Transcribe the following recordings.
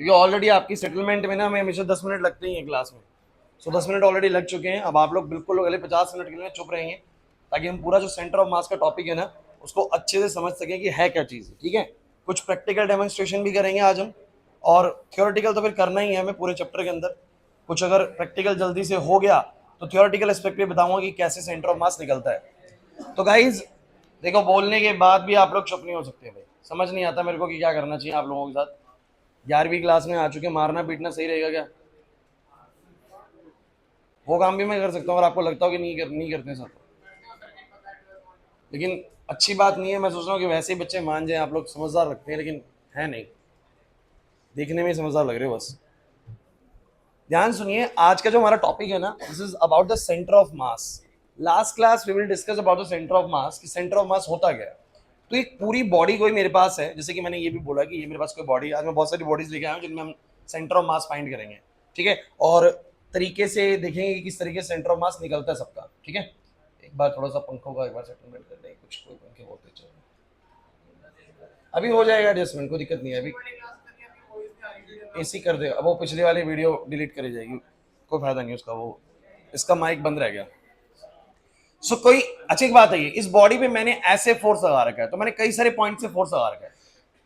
क्योंकि ऑलरेडी आपकी सेटलमेंट में ना हमें हमेशा 10 मिनट लगते ही हैं क्लास में। सो 10 मिनट ऑलरेडी लग चुके हैं। अब आप लोग बिल्कुल अगले 50 मिनट के लिए चुप रहेंगे ताकि हम पूरा जो सेंटर ऑफ मास का टॉपिक है ना उसको अच्छे से समझ सकें कि है क्या चीज़। ठीक है, कुछ प्रैक्टिकल डेमोन्स्ट्रेशन भी करेंगे आज हम, और थियोरेटिकल तो फिर करना ही है हमें पूरे चैप्टर के अंदर। कुछ अगर प्रैक्टिकल जल्दी से हो गया तो थियोरेटिकल एस्पेक्ट भी बताऊंगा कि कैसे सेंटर ऑफ मास निकलता है। तो गाइज देखो, बोलने के बाद भी आप लोग चुप नहीं हो सकते भाई। समझ नहीं आता मेरे को कि क्या करना चाहिए आप लोगों के साथ। 11वीं क्लास में आ चुके, मारना पीटना सही रहेगा क्या? वो काम भी मैं कर सकता हूँ अगर आपको लगता हो कि नहीं करते सब। लेकिन अच्छी बात नहीं है। मैं सोच रहा हूँ कि वैसे ही बच्चे मान जाए, आप लोग समझदार लगते हैं लेकिन है नहीं, देखने में ही समझदार लग रहे हो बस। ध्यान सुनिए, आज का जो हमारा टॉपिक है ना, this is about the centre of mass. Last class we will discuss about the centre of mass, कि सेंटर ऑफ मास होता क्या है। तो एक पूरी बॉडी कोई मेरे पास है, जैसे कि मैंने ये भी बोला कि ये मेरे पास कोई बॉडी, आज मैं बहुत सारी बॉडीज लेके आया हूँ जिनमें हम सेंटर ऑफ मास फाइंड करेंगे। ठीक है, और तरीके से देखेंगे कि किस तरीके से सेंटर ऑफ मास निकलता है सबका। ठीक है, एक बार थोड़ा सा पंखों का एक बार सेटलमेंट कर लें, कुछ कोई पंखे बोलते चलो। अभी हो जाएगा एडजस्टमेंट, कोई दिक्कत नहीं है। अभी एसी कर दे। अब वो पिछले वाली वीडियो डिलीट करी जाएगी, कोई फायदा नहीं उसका, वो इसका माइक बंद रह गया। कोई अच्छी बात है, ये इस बॉडी पे मैंने ऐसे फोर्स लगा रखा है, तो मैंने कई सारे पॉइंट से फोर्स लगा रखा है,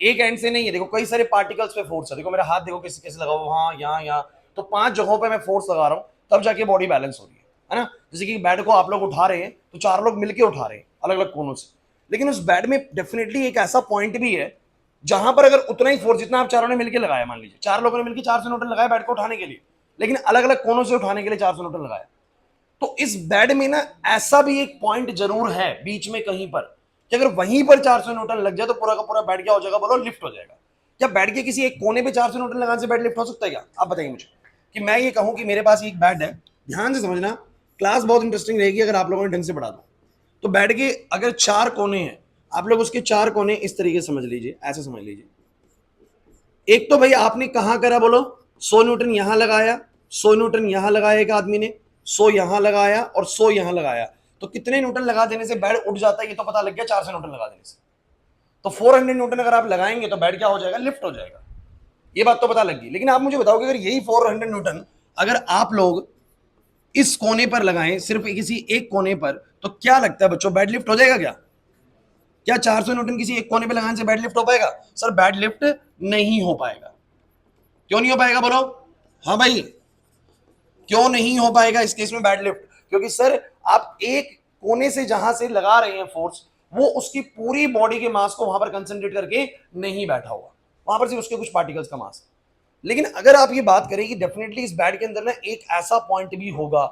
एक एंड से नहीं है। देखो कई सारे पार्टिकल्स पे फोर्स है। देखो मेरा हाथ देखो कैसे कैसे लगा हुआ, वहां यहाँ यहाँ, तो 5 जगहों पे मैं फोर्स लगा रहा हूँ, तब जाके बॉडी बैलेंस हो रही है ना। जैसे कि बेड को आप लोग उठा रहे हैं तो 4 लोग मिलकर उठा रहे हैं अलग अलग कोनों से, लेकिन उस बेड में डेफिनेटली एक ऐसा पॉइंट भी है जहां पर अगर उतना ही फोर्स जितना आप चारों ने मिलकर लगाया, मान लीजिए 4 लोगों ने मिलकर 400 न्यूटन लगाया बेड को उठाने के लिए, लेकिन अलग अलग कोनों से उठाने के लिए 400 न्यूटन लगाया, तो इस बेड में ना ऐसा भी एक पॉइंट जरूर है बीच में कहीं पर, कि अगर वहीं पर 400 न्यूटन लग जाए तो पूरा का पूरा बेड क्या हो जाएगा, बोलो, लिफ्ट हो जाएगा। क्या बेड के किसी एक कोने पे 400 न्यूटन लगाने से बेड लिफ्ट हो सकता है क्या? आप बताइए मुझे। कि मैं ये कहूं कि मेरे पास एक बेड है, ध्यान से समझना, क्लास बहुत इंटरेस्टिंग रहेगी अगर आप लोगों ने ढंग से पढ़ा दो। तो बेड के अगर 4 कोने हैं, आप लोग उसके 4 कोने इस तरीके से समझ लीजिए, ऐसे समझ लीजिए। एक तो भाई आपने कहां करा, बोलो, 100 न्यूटन यहां लगाया, 100 न्यूटन यहां लगाया एक आदमी ने, 100 यहां लगाया और 100 यहां लगाया, तो कितने न्यूटन लगा देने से बेड उठ जाता है ये तो पता लग गया, 400 न्यूटन लगा देने से। तो 400 न्यूटन अगर आप लगाएंगे तो बेड क्या हो जाएगा, लिफ्ट हो जाएगा। ये बात तो पता लगी। लेकिन आप मुझे बताओ कि अगर यही 400 न्यूटन अगर आप लोग इस कोने पर लगाएं, सिर्फ किसी एक कोने पर, तो क्या लगता है बच्चों, बेड लिफ्ट हो जाएगा क्या? क्या 400 न्यूटन किसी एक कोने पे लगाने से बेड लिफ्ट हो पाएगा? सर बेड लिफ्ट नहीं हो पाएगा। क्यों नहीं हो पाएगा, बोलो। हाँ भाई, क्यों नहीं हो पाएगा इस केस में बेड लिफ्ट? क्योंकि सर आप एक कोने से जहां से लगा रहे हैं फोर्स, वो उसकी पूरी बॉडी के मास को वहां पर कंसंट्रेट करके नहीं बैठा हुआ, वहां पर सिर्फ उसके कुछ पार्टिकल्स का मास। लेकिन अगर आप ये बात करें कि डेफिनेटली इस बैड के अंदर ना एक ऐसा पॉइंट भी होगा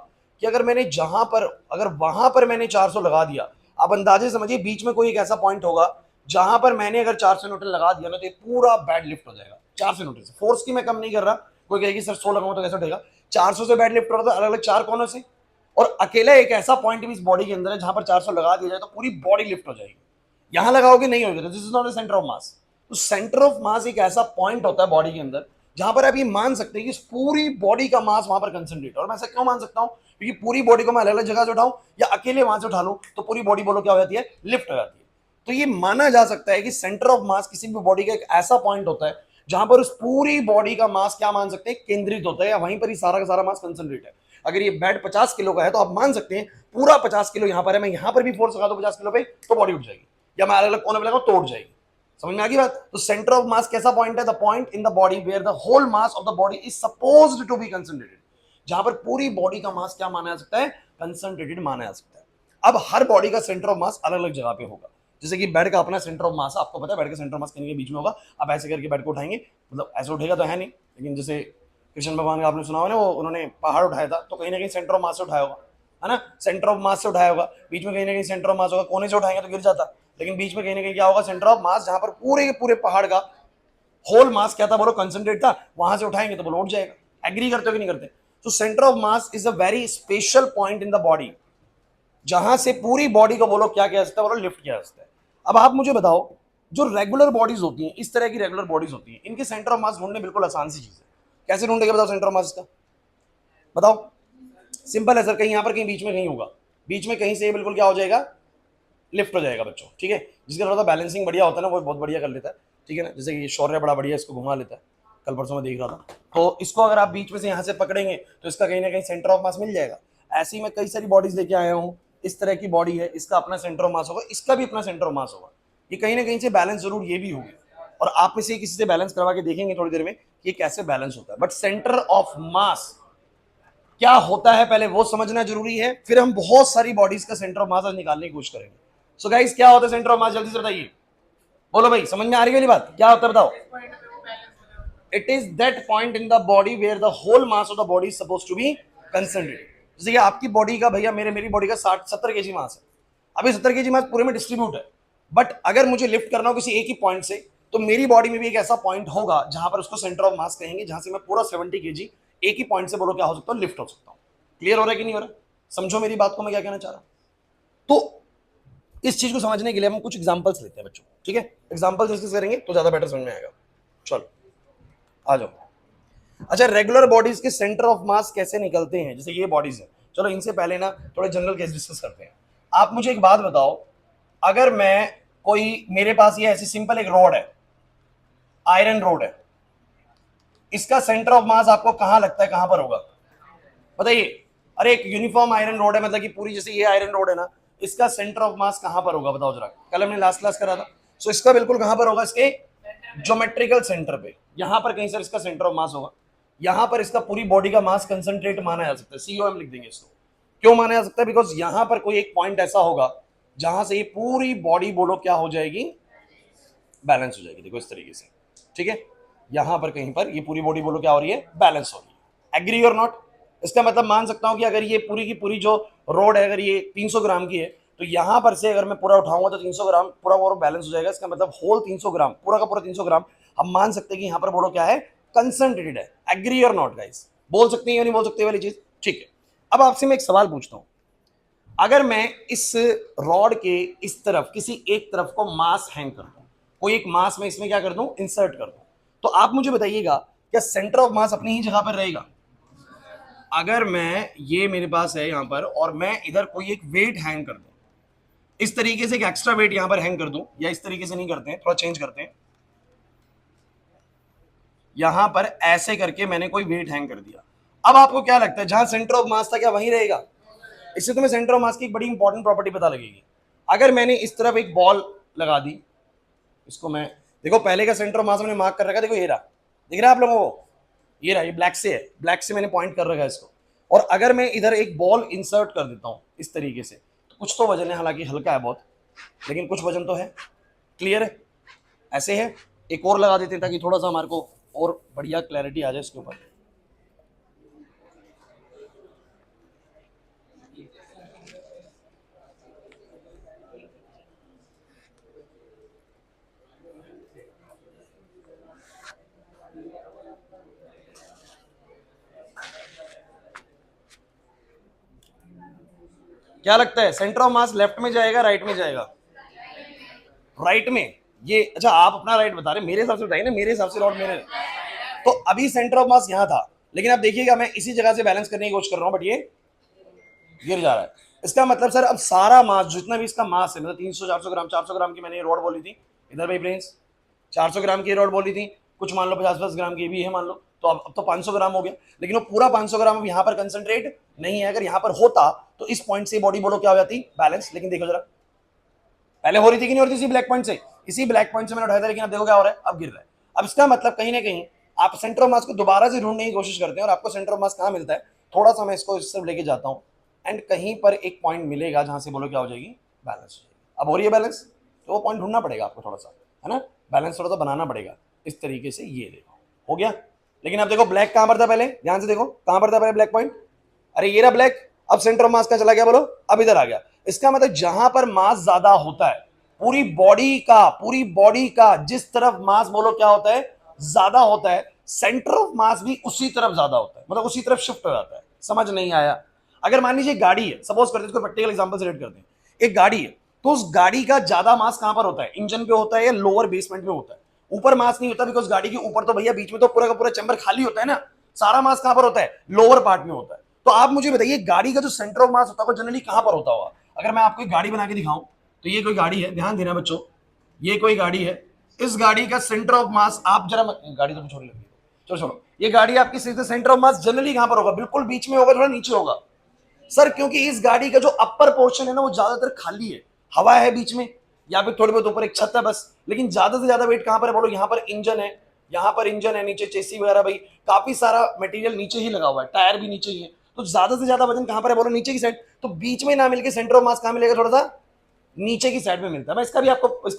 कि अगर मैंने जहां पर, अगर वहां पर मैंने 400 लगा दिया, आप अंदाजे समझिए बीच में कोई एक ऐसा पॉइंट होगा जहां पर मैंने अगर 400 न्यूटन लगा दिया ना, तो ये पूरा बैड लिफ्ट हो जाएगा 400 न्यूटन से। फोर्स की मैं कम नहीं कर रहा, कोई कहेगी सर 100 लगाऊं तो कैसे उठेगा, 400 से बैड लिफ्ट हो रहा था अलग अलग 4 कोनों से, और अकेला एक ऐसा पॉइंट भी इस बॉडी के अंदर है जहां पर 400 लगा दिया जाए तो पूरी बॉडी लिफ्ट हो जाएगी। यहां लगाओगे नहीं होगा, this is not the centre of मास। तो सेंटर ऑफ मास एक ऐसा पॉइंट होता है बॉडी के अंदर जहां पर आप ये मान सकते हैं कि पूरी बॉडी का मास वहां पर कंसंट्रेट। और मैं ऐसा क्यों मान सकता हूं, क्योंकि पूरी बॉडी को मैं अलग अलग जगह से उठाऊं या अकेले वहां से उठा लूं तो पूरी बॉडी बोलो क्या हो जाती है, लिफ्ट हो जाती है। तो ये माना जा सकता है कि सेंटर ऑफ मास किसी भी बॉडी का एक ऐसा पॉइंट होता है जहां पर उस पूरी बॉडी का मास क्या मान सकते हैं, केंद्रित होता है, या वहीं पर ही सारा का सारा मास कंसंट्रेट है। अगर ये बेड 50 किलो का है तो आप मान सकते हैं पूरा 50 किलो यहां पर है, मैं यहां पर भी फोर्स लगा दूं 50 किलो पे तो बॉडी उठ जाएगी, या मैं अलग अलग कोने पे लगाऊं तो उठ जाएगी। समझ में आ गई बात? तो सेंटर ऑफ मास कैसा पॉइंट है, the point in the body where the whole mass of the body is supposed to be concentrated, जहां पर पूरी बॉडी का मास क्या माना जा सकता है, कंसंट्रेटेड माना जा सकता है। अब हर बॉडी का सेंटर ऑफ मास अलग अलग जगह पे होगा। जैसे कि बेड का अपना सेंटर ऑफ मास है, आपको पता है बेड का सेंटर ऑफ मास कहीं के बीच में होगा। आप ऐसे करके बेड को उठाएंगे, मतलब ऐसे उठेगा तो है नहीं, लेकिन जैसे कृष्ण भगवान का आपने सुना होगा ना, वो उन्होंने पहाड़ उठाया था तो कहीं ना कहीं सेंटर ऑफ मास से उठाया होगा, है ना, सेंटर ऑफ मास से उठाया होगा। बीच में कहीं ना कहीं सेंटर ऑफ मास होगा, कोने से उठाएंगे तो गिर जाता, लेकिन बीच में कहीं ना कहीं क्या होगा, सेंटर ऑफ मास, जहां पर पूरे के पूरे पहाड़ का होल मास क्या था, बोलो, कंसंट्रेट था, वहां से उठाएंगे तो बोलो उठ जाएगा। एग्री करते हो कि नहीं करते? तो centre of mass is a very special point in the body, जहां से पूरी बॉडी को बोलो क्या किया जाता है, बोलो लिफ्ट किया जाता है। अब आप मुझे बताओ, जो रेगुलर बॉडीज होती हैं, इस तरह की रेगुलर बॉडीज होती हैं, इनके सेंटर ऑफ मास ढूंढने बिल्कुल आसान सी चीज है। कैसे ढूंढेंगे बताओ सेंटर ऑफ मास का? बताओ। सिंपल है सर, कहीं यहां पर कहीं बीच में कहीं होगा, बीच में कहीं से ये बिल्कुल क्या हो जाएगा, लिफ्ट हो जाएगा बच्चों। ठीक है, जिसका थोड़ा सा बैलेंसिंग बढ़िया होता है ना वो बहुत बढ़िया कर लेता है। ठीक है ना, जैसे कि शौर्य बड़ा बढ़िया इसको घुमा लेता है। कल परसों में देख रहा था। तो इसको अगर आप बीच में से यहाँ से पकड़ेंगे तो इसका कहीं ना कहीं सेंटर ऑफ मास मिल जाएगा। ऐसे ही मैं कई सारी बॉडीज लेके आया हूँ, इस तरह की बॉडी है, इसका अपना सेंटर ऑफ मास होगा, इसका भी अपना सेंटर ऑफ मास होगा। ये कहीं ना कहीं से बैलेंस जरूर ये भी होगी, और आप में से किसी से बैलेंस करवा के देखेंगे थोड़ी देर में कि ये कैसे बैलेंस होता है। बट सेंटर ऑफ मास क्या होता है पहले वो समझना जरूरी है, फिर हम बहुत सारी बॉडीज का सेंटर ऑफ मास आज निकालने की कोशिश करेंगे। सो गाइस, क्या होता है सेंटर ऑफ मास, जल्दी से बताइए, बोलो भाई, समझ में आ रही है बात, क्या होता है बताओ। It is that point in the body where the whole mass of the body is supposed to be concentrated. जैसे आपकी बॉडी का, भैया मेरी बॉडी का 60-70 केजी मास है, अभी 70 केजी मास पूरे में डिस्ट्रीब्यूट है, बट अगर मुझे लिफ्ट करना हो किसी एक ही पॉइंट से, तो मेरी बॉडी में भी एक ऐसा पॉइंट होगा जहां पर उसको सेंटर ऑफ मास कहेंगे, जहां से मैं पूरा 70 केजी एक ही पॉइंट से, बोलो क्या हो सकता हूं, लिफ्ट हो सकता हूं। क्लियर हो रहा है कि नहीं हो रहा? समझो मेरी बात को, मैं क्या कहना चाह रहा हूं। तो इस चीज को समझने के लिए हम कुछ एग्जांपल्स लेते हैं बच्चों, ठीक है? एग्जांपल्स डिस्कस करेंगे तो ज्यादा बेटर समझ में आएगा। चलो आ जाओ। अच्छा, रेगुलर बॉडीज के सेंटर ऑफ मास कैसे निकलते हैं? जैसे ये बॉडीज है, चलो इनसे पहले ना थोड़े जनरल केस डिस्कस करते हैं। आप मुझे एक बात बताओ, अगर मैं कोई, मेरे पास ये ऐसी सिंपल एक रोड है, आयरन रोड है, इसका सेंटर ऑफ मास आपको कहां लगता है, कहां पर होगा बताइए? अरे एक यूनिफॉर्म आयरन रोड है, मतलब कि पूरी, जैसे ये आयरन रोड है ना, इसका सेंटर ऑफ मास कहां पर होगा बताओ जरा। कल हमने लास्ट क्लास करा था। सो इसका बिल्कुल कहां पर होगा, इसके ज्योमेट्रिकल सेंटर पे, यहां पर कहीं सर इसका सेंटर ऑफ मास होगा। यहां पर इसका पूरी बॉडी का मास कंसंट्रेट माना जा सकता है, सीओएम लिख देंगे इसको। क्यों माना जा सकता है? बिकॉज यहां पर कोई एक पॉइंट ऐसा होगा जहां से ये पूरी बॉडी, बोलो क्या हो जाएगी, बैलेंस हो जाएगी। देखो इस तरीके से, ठीक है? यहां पर कहीं पर ये पूरी बॉडी, बोलो क्या हो रही है, बैलेंस हो रही है। Agree or not? इसका मतलब मान सकता हूं कि अगर ये पूरी की पूरी जो रोड है, अगर ये 300 ग्राम की है, तो यहां पर से अगर मैं पूरा उठाऊंगा तो 300 ग्राम पूरा वो बैलेंस हो जाएगा। इसका मतलब होल 300 ग्राम, पूरा का पूरा 300 ग्राम हम मान सकते हैं कि यहां पर बोलो क्या है, कंसंट्रेटेड है। Agree or not guys? बोल सकते हैं या नहीं बोल सकते वाली चीज? ठीक है। अब आपसे मैं एक सवाल पूछता हूं, अगर मैं इस रॉड के इस तरफ किसी एक तरफ को मास हैंग कर दूं, कोई एक मास में इसमें क्या कर दूं, इंसर्ट कर दूं, तो आप मुझे बताइएगा क्या सेंटर ऑफ मास अपनी ही जगह पर रहेगा? अगर मैं, ये मेरे पास है यहां पर, और मैं इधर कोई एक वेट हैंग कर दूं, इस तरीके से एक एक्स्ट्रा वेट यहां पर हैंग कर दूं, या इस तरीके से नहीं करते हैं, थोड़ा चेंज करते हैं, यहां पर ऐसे करके मैंने कोई वेट हैंग कर दिया। अब आपको क्या लगता है जहां सेंटर ऑफ मास था क्या वहीं रहेगा? इससे तुम्हें सेंटर ऑफ मास की एक बड़ी इंपॉर्टेंट प्रॉपर्टी पता लगेगी। अगर मैंने इस तरफ एक बॉल लगा दी, इसको मैं, देखो पहले का सेंटर ऑफ मास मैंने मार्क कर रखा है, देखो ये रहा, दिख रहा है आप लोगों को? ये रहा, ये ब्लैक से है, ब्लैक से मैंने पॉइंट कर रखा है इसको। और अगर मैं इधर एक बॉल इंसर्ट कर देता हूं इस तरीके से, तो कुछ तो वजन है, हालांकि हल्का है बहुत, लेकिन कुछ वजन तो है। क्लियर है? ऐसे है। एक और लगा देते हैं ताकि थोड़ा सा हमारे को और बढ़िया क्लैरिटी आ जाए इसके ऊपर। क्या लगता है सेंटर ऑफ मास लेफ्ट में जाएगा, राइट में जाएगा? राइट में। ये अच्छा, आप अपना राइट बता रहे, मेरे हिसाब से बताइए ना, मेरे हिसाब से रॉड मेरे। तो अभी सेंटर ऑफ मास यहां था, लेकिन आप देखिएगा मैं इसी जगह से बैलेंस करने की कोशिश कर रहा हूं, बट ये गिर जा रहा है। इसका मतलब सर अब सारा मास, जितना भी इसका मास है, मतलब 300-400 ग्राम, 400 ग्राम की मैंने ये रॉड बोली थी इधर भाई फ्रेंड्स, 400 ग्राम की रॉड बोली थी, कुछ मान लो 50-50 ग्राम की भी है मान लो, तो अब तो 500 ग्राम हो गया। लेकिन वो पूरा 500 ग्राम अब यहाँ पर कंसंट्रेट नहीं है। अगर यहाँ पर होता तो इस पॉइंट से बॉडी, बोलो क्या हो जाती, बैलेंस। लेकिन देखो जरा, पहले हो रही थी कि नहीं हो रही थी इसी ब्लैक पॉइंट से, इसी ब्लैक पॉइंट से मैंने उठाया था, लेकिन अब देखो क्या हो रहा है, अब गिर रहा है। अब इसका मतलब कहीं ना कहीं आप सेंटर ऑफ मास को दोबारा से ढूंढने की कोशिश करते हैं, और आपको सेंटर ऑफ मास कहाँ मिलता है, थोड़ा सा मैं इसको इस तरफ लेके जाता हूँ, एंड कहीं पर एक पॉइंट मिलेगा जहां से बोलो क्या हो जाएगी, बैलेंस हो जाएगी। अब हो रही है बैलेंस, तो वो पॉइंट ढूंढना पड़ेगा आपको थोड़ा सा, है ना, बैलेंस थोड़ा सा बनाना पड़ेगा इस तरीके से। ये देखो हो गया। लेकिन अब देखो ब्लैक कहां पर था पहले, ध्यान से देखो कहां पर था पहले ब्लैक पॉइंट, अरे ये रहा ब्लैक। अब सेंटर ऑफ मास का चला गया, बोलो अब इधर आ गया। इसका मतलब जहां पर मास ज्यादा होता है, पूरी बॉडी का जिस तरफ मास, बोलो क्या होता है, ज्यादा होता है, सेंटर ऑफ मास भी उसी तरफ ज्यादा होता है, मतलब उसी तरफ शिफ्ट हो जाता है। समझ नहीं आया? अगर मान लीजिए गाड़ी है, सपोज करते हैं, इसको प्रैक्टिकल एग्जांपल से रेट करते हैं, एक गाड़ी है, तो उस गाड़ी का ज्यादा मास कहां पर होता है, इंजन पे होता है या लोअर बेसमेंट में होता है? ऊपर मास नहीं होता, बिकॉज गाड़ी के ऊपर तो भैया बीच में तो पूरा का पूरा चैम्बर खाली होता है ना, सारा मास कहां पर होता है, लोअर पार्ट में होता है। तो आप मुझे बताइए गाड़ी का जो सेंटर ऑफ मास होता है वो जनरली कहां पर होता होगा? अगर मैं आपको एक गाड़ी बना के दिखाऊं, तो ये कोई गाड़ी है, ध्यान देना बच्चों, ये कोई गाड़ी है, इस गाड़ी का सेंटर ऑफ मास, आप जरा गाड़ी तो छोड़ लेंगे, तो छोड़ो, ये गाड़ी आपकी सेंटर ऑफ मास जनरली कहां पर होगा? बिल्कुल बीच में होगा, थोड़ा नीचे होगा सर, क्योंकि इस गाड़ी का जो अपर पोर्शन है ना वो ज्यादातर खाली है, हवा है बीच में, या फिर थोड़ी बहुत ऊपर एक छत है बस। लेकिन ज्यादा से ज्यादा वेट कहां पर है बोलो? यहाँ पर इंजन है, यहाँ पर इंजन है, नीचे चेसी वगैरह, भाई काफी सारा मटेरियल नीचे ही लगा हुआ है, टायर भी नीचे ही है, तो ज्यादा से ज्यादा वजन कहां पर है बोलो? नीचे की साइड। तो बीच में ना मिलकर सेंटर ऑफ मास कहां मिलेगा? थोड़ा सा नीचे की साइड में मिलता है। मैं इसका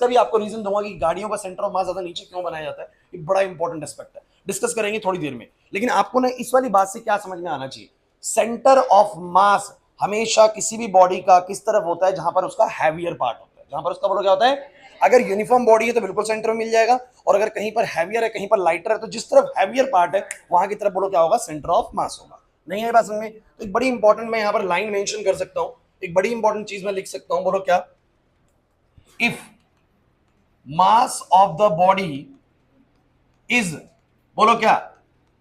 भी आपको रीजन दूंगा कि गाड़ियों का सेंटर ऑफ मास ज्यादा नीचे क्यों बनाया जाता है, ये बड़ा इंपॉर्टेंट एस्पेक्ट है, डिस्कस करेंगे थोड़ी देर में। लेकिन आपको ना इस वाली बात से क्या समझ में आना चाहिए, सेंटर ऑफ मास हमेशा किसी भी बॉडी का किस तरफ होता है? जहां पर उसका हैवियर पार्ट होता है, जहां पर उसका बोलो क्या होता है? अगर यूनिफॉर्म बॉडी है तो बिल्कुल सेंटर में मिल जाएगा, और अगर कहीं पर हैवियर है, कहीं पर लाइटर है, तो जिस तरफ हैवियर पार्ट है वहां की तरफ बोलो क्या होगा? सेंटर ऑफ मास होगा। नहीं है बात समझ में? तो एक बड़ी इंपॉर्टेंट मैं यहां पर लाइन मेंशन कर सकता हूं, एक बड़ी इंपॉर्टेंट चीज मैं लिख सकता हूं, बोलो क्या? If mass of the body is, बोलो क्या?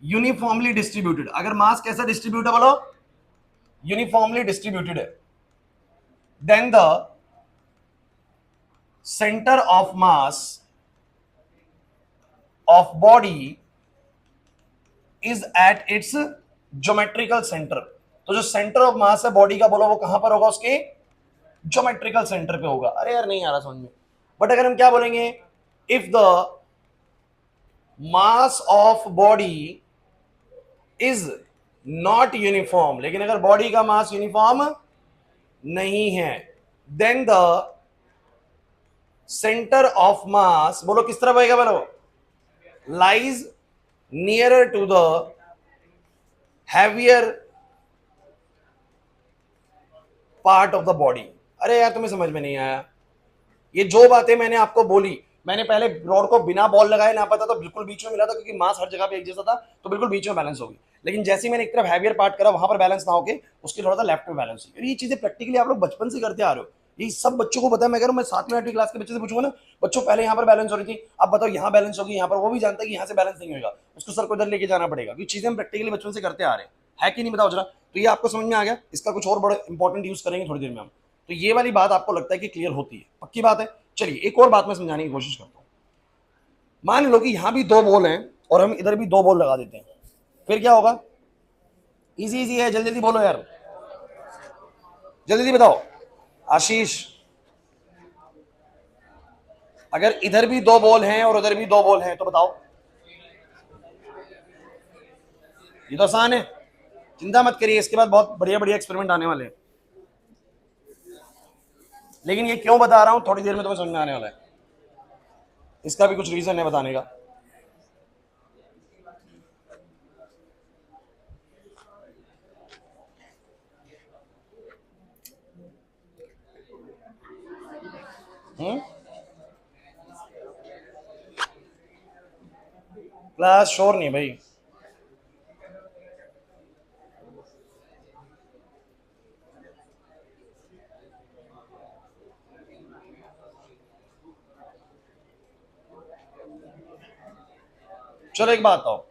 Uniformly distributed. अगर मास कैसा डिस्ट्रीब्यूट है बोलो? यूनिफॉर्मली डिस्ट्रीब्यूटेड है, then the centre of mass of body is at its geometrical centre. तो जो सेंटर ऑफ मास है बॉडी का बोलो वो कहां पर होगा? उसके ज्योमेट्रिकल सेंटर पे होगा। अरे यार नहीं आ रहा समझ में। बट अगर हम क्या बोलेंगे? If the mass of body is not uniform, लेकिन अगर बॉडी का मास यूनिफॉर्म नहीं है, then the centre of mass बोलो किस तरफ आएगा बोलो? Lies nearer to the heavier part of the body. अरे यार तुम्हें समझ में नहीं आया, ये जो बातें मैंने आपको बोली, मैंने पहले रॉड को बिना बॉल लगाए ना पता तो बिल्कुल बीच में मिला था, क्योंकि मास हर जगह पे एक जैसा था, तो बिल्कुल बीच में बैलेंस होगी। लेकिन जैसे ही मैंने एक तरफ हैवियर पार्ट करा वहां पर बैलेंस ना होके उसके थोड़ा सा लेफ्ट में बैलेंस हुई। ये चीजें प्रैक्टिकली आप लोग बचपन से करते आ रहे हो, ये सब बच्चों को पता है। मैं कह रहा हूं, मैं 7वीं 8वीं क्लास के बच्चे से पूछूंगा ना, बच्चों पहले यहाँ पर बैलेंस हो रही थी, अब बताओ यहाँ बैलेंस होगी, यहाँ पर, वो भी जानता है कि यहाँ से बैलेंस नहीं होगा, उसको सर को इधर लेके जाना पड़ेगा, क्योंकि चीजें हम प्रैक्टिकली बचपन से करते आ रहे हैं, है कि नहीं बताओ जरा। तो ये आपको समझ में आ गया, इसका कुछ और बड़ा इंपॉर्टेंट यूज करेंगे थोड़ी देर में हम। तो ये वाली बात आपको लगता है कि क्लियर होती है? पक्की बात है। चलिए एक और बात मैं समझाने की कोशिश करता हूं। मान लो कि यहां भी 2 बॉल हैं और हम इधर भी 2 बॉल लगा देते हैं, फिर क्या होगा? इजी इजी है, जल्दी जल्दी बोलो यार, जल्दी जल्दी बताओ। आशीष, अगर इधर भी 2 बॉल हैं और उधर भी 2 बॉल हैं तो बताओ। ये तो आसान है, चिंता मत करिए, इसके बाद बहुत बढ़िया बढ़िया एक्सपेरिमेंट आने वाले हैं। लेकिन ये क्यों बता रहा हूं थोड़ी देर में तुम्हें समझ में आने वाला है, इसका भी कुछ रीजन है बताने का। क्लास शोर नहीं भाई। चलो एक बात बताओ,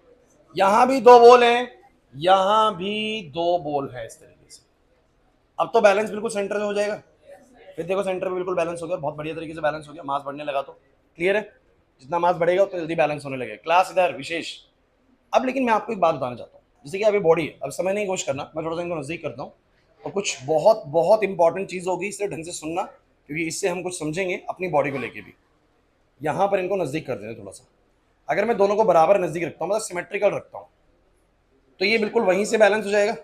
यहां भी 2 बॉल हैं, यहां भी 2 बॉल है, इस तरीके से। अब तो बैलेंस बिल्कुल सेंटर में हो जाएगा। फिर देखो सेंटर में बिल्कुल बैलेंस हो गया, बहुत बढ़िया तरीके से बैलेंस हो गया, मास बढ़ने लगा तो क्लियर है। जितना मास बढ़ेगा उतना जल्दी बैलेंस होने लगेगा। क्लास इधर विशेष। अब लेकिन मैं आपको एक बात बताना चाहता हूँ, जैसे कि अभी बॉडी है, अब समझने की कोशिश करना, मैं थोड़ा सा इनको नजदीक करता हूँ, तो कुछ बहुत बहुत इंपॉर्टेंट चीज होगी, इसलिए ढंग से सुनना, क्योंकि इससे हम कुछ समझेंगे अपनी बॉडी को लेके भी। यहाँ पर इनको नजदीक कर देना थोड़ा सा। अगर मैं दोनों को बराबर नजदीक रखता हूँ, मतलब सिमेट्रिकल रखता हूँ, तो ये बिल्कुल वहीं से बैलेंस हो जाएगा,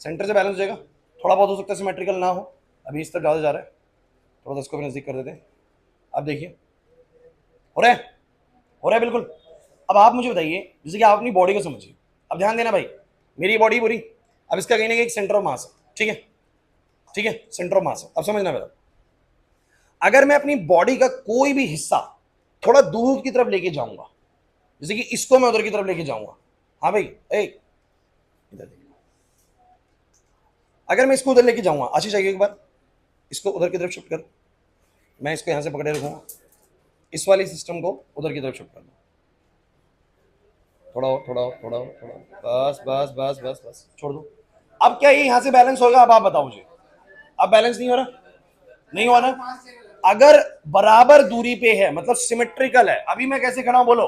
सेंटर से बैलेंस हो जाएगा। थोड़ा बहुत हो सकता है सिमेट्रिकल ना हो, अभी इस तरफ ज़्यादा जा रहा है, थोड़ा सा इसको भी नजदीक कर देते हैं। अब देखिए हो रहा है, हो रहा है बिल्कुल। अब आप मुझे बताइए, जैसे कि आप अपनी बॉडी को समझिए, अब ध्यान देना भाई, मेरी बॉडी पूरी, अब इसका कहीं ना कहीं एक सेंटर ऑफ मास है, ठीक है, ठीक है, सेंटर ऑफ मास है। अब समझना मेरा, अगर मैं अपनी बॉडी का कोई भी हिस्सा थोड़ा दूर की तरफ लेके जाऊंगा, जैसे कि इसको मैं उधर की तरफ लेके जाऊंगा, हाँ भाई इधर देखो, अगर मैं इसको उधर लेके जाऊंगा, आशीष आइए एक बार, इसको उधर की तरफ शिफ्ट कर, मैं इसको यहां से पकड़े रखूंगा, इस वाली सिस्टम को उधर की तरफ शिफ्ट कर दो, थोड़ा और, थोड़ा और, थोड़ा और, थोड़ा और, बस बस बस बस बस, छोड़ दो। अब क्या ये यहां से बैलेंस होगा? अब आप बताओ मुझे, अब बैलेंस नहीं हो रहा? नहीं हुआ ना? अगर बराबर दूरी पे है, मतलब सिमेट्रिकल है, अभी मैं कैसे खड़ा हूं बोलो?